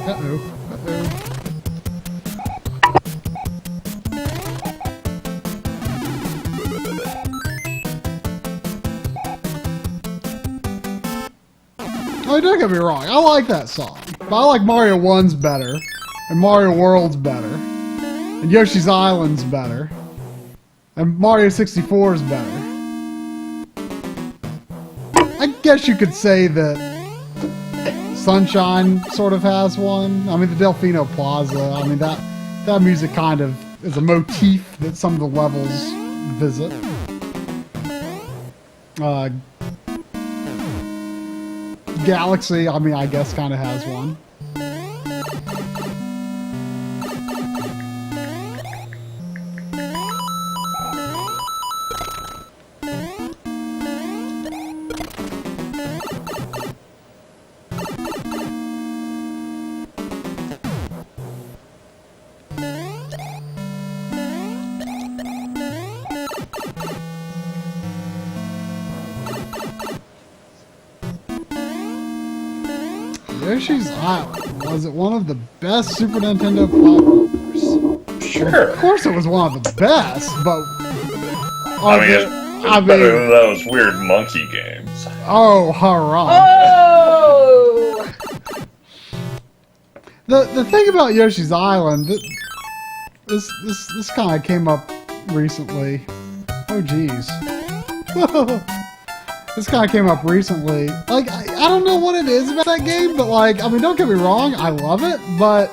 Uh-oh. Uh-oh. Oh, don't get me wrong. I like that song. But I like Mario 1's better. And Mario World's better. And Yoshi's Island's better. And Mario 64's better. I guess you could say that Sunshine sort of has one. I mean, the Delfino Plaza. I mean, that music kind of is a motif that some of the levels visit. Galaxy, I mean, I guess kind of has one. Yoshi's Island, was it one of the best Super Nintendo platformers? Sure. Of course it was one of the best, but... I mean, it's better than those weird monkey games. Oh, hurrah. Oh! The thing about Yoshi's Island, this kind of came up recently. Oh, jeez. This kind of came up recently. Like, I don't know what it is about that game, but like, I mean, don't get me wrong, I love it, but...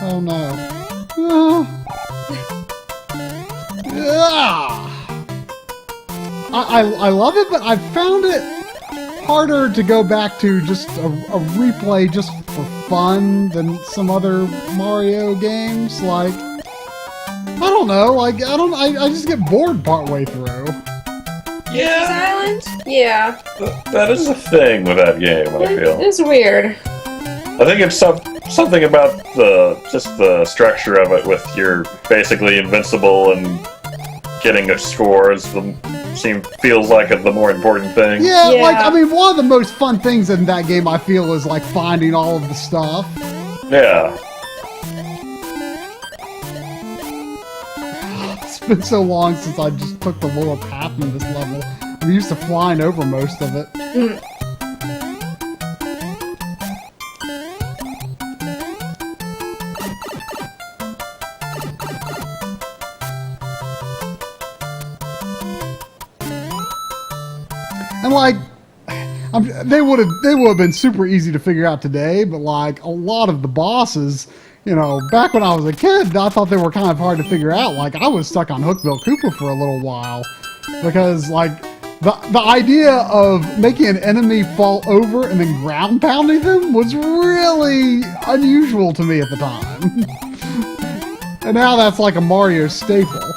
Oh no. I love it, but I found it harder to go back to just a replay just for fun than some other Mario games. Like, I don't know, like, I just get bored partway through. Yoshi's Island? Yeah. That is a thing with that game, I feel. It's weird. I think it's something about just the structure of it with you're basically invincible and getting a score feels like the more important thing. Yeah, like, I mean, one of the most fun things in that game, I feel, is, like, finding all of the stuff. Yeah. It's been so long since I just took the lower path in this level. I'm used to flying over most of it. And like, they would have been super easy to figure out today, but like a lot of the bosses, you know, back when I was a kid, I thought they were kind of hard to figure out. Like, I was stuck on Hookbill Koopa for a little while because like the idea of making an enemy fall over and then ground pounding them was really unusual to me at the time. And now that's like a Mario staple.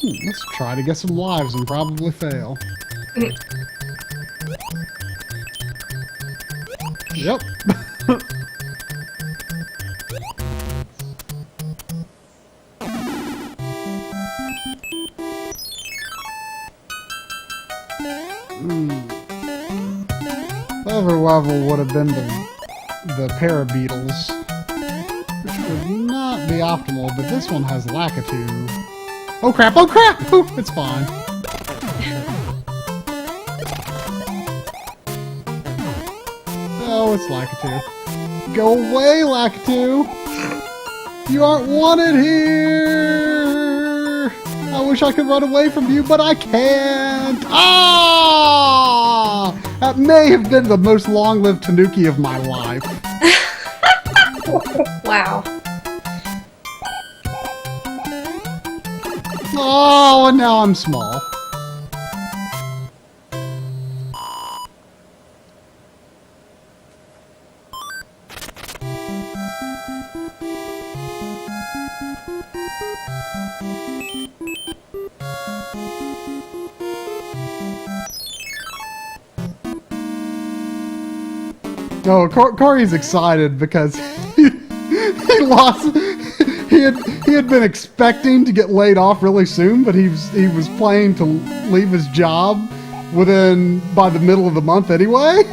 Let's try to get some lives and probably fail. Yep. The other level would have been the Parabeetles, which would not be optimal, but this one has Lakitu. Oh crap, oh crap! Ooh, it's fine. Oh, it's Lakitu. Go away, Lakitu! You aren't wanted here! I wish I could run away from you, but I can't! Ah! That may have been the most long-lived Tanuki of my life. Wow. Oh, and now I'm small. Oh, Corey's excited because he lost. He had been expecting to get laid off really soon, but he was planning to leave his job by the middle of the month anyway.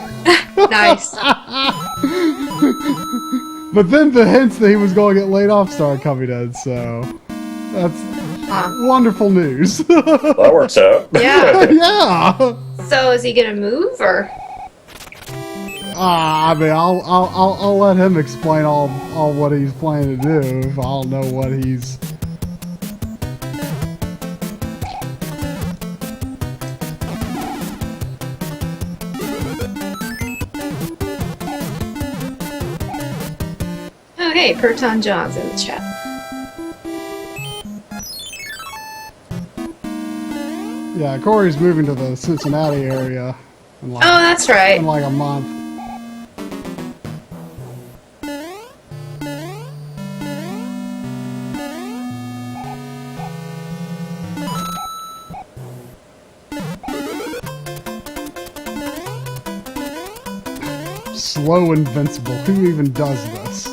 Nice. But then the hints that he was going to get laid off started coming in, so that's wonderful news. That works out. Yeah. Yeah. So is he gonna move or? I mean, I'll let him explain all what he's planning to do. If I don't know what he's. Oh, hey, Proton John's in the chat. Yeah, Corey's moving to the Cincinnati area. In like, Oh, that's right. in like a month. Slow Invincible. Who even does this?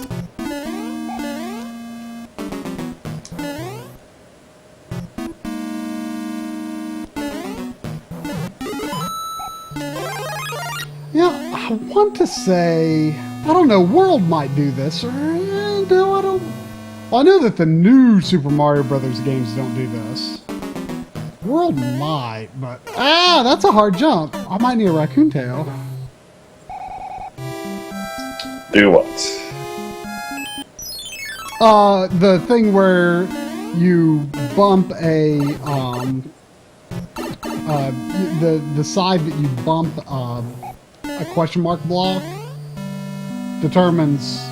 Yeah, I want to say, I don't know, World might do this, or no, I don't. Well, I know that the new Super Mario Brothers games don't do this. World might, but that's a hard jump. I might need a raccoon tail. Do what? The thing where you bump the side that you bump a question mark block determines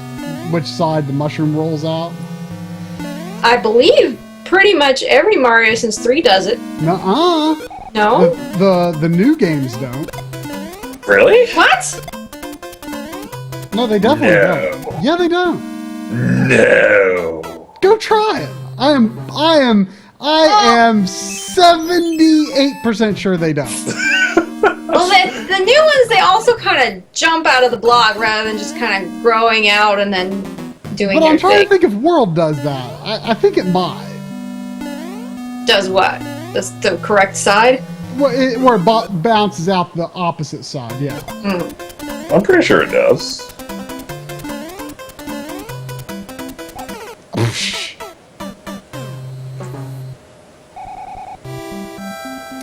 which side the mushroom rolls out. I believe pretty much every Mario since 3 does it. Nuh-uh. No? The new games don't. Really? What? No, they definitely No. don't. Yeah, they don't. No. Go try it. I am 78% sure they don't. Well, the new ones, they also kind of jump out of the block rather than just kind of growing out and then doing But their I'm trying thing. to think if World does that. I think it might. Does what? Does the correct side? Where it bounces out the opposite side, yeah. Mm. I'm pretty sure it does.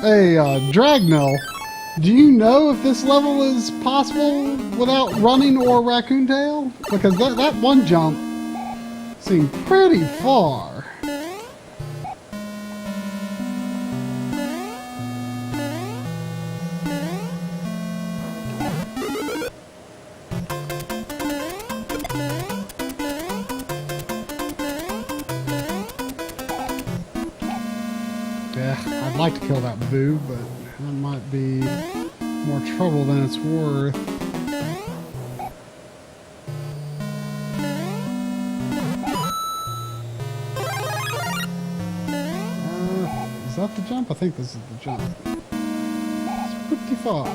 Hey, Dragnell, do you know if this level is possible without running or Raccoon Tail? Because that one jump seemed pretty far. Yeah, I'd like to kill that boo, but that might be more trouble than it's worth. Is that the jump? I think this is the jump. It's pretty far.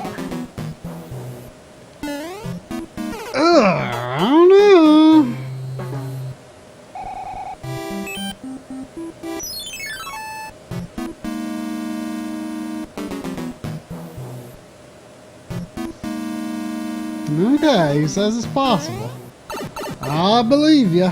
I don't know. Okay, he says it's possible. I believe you.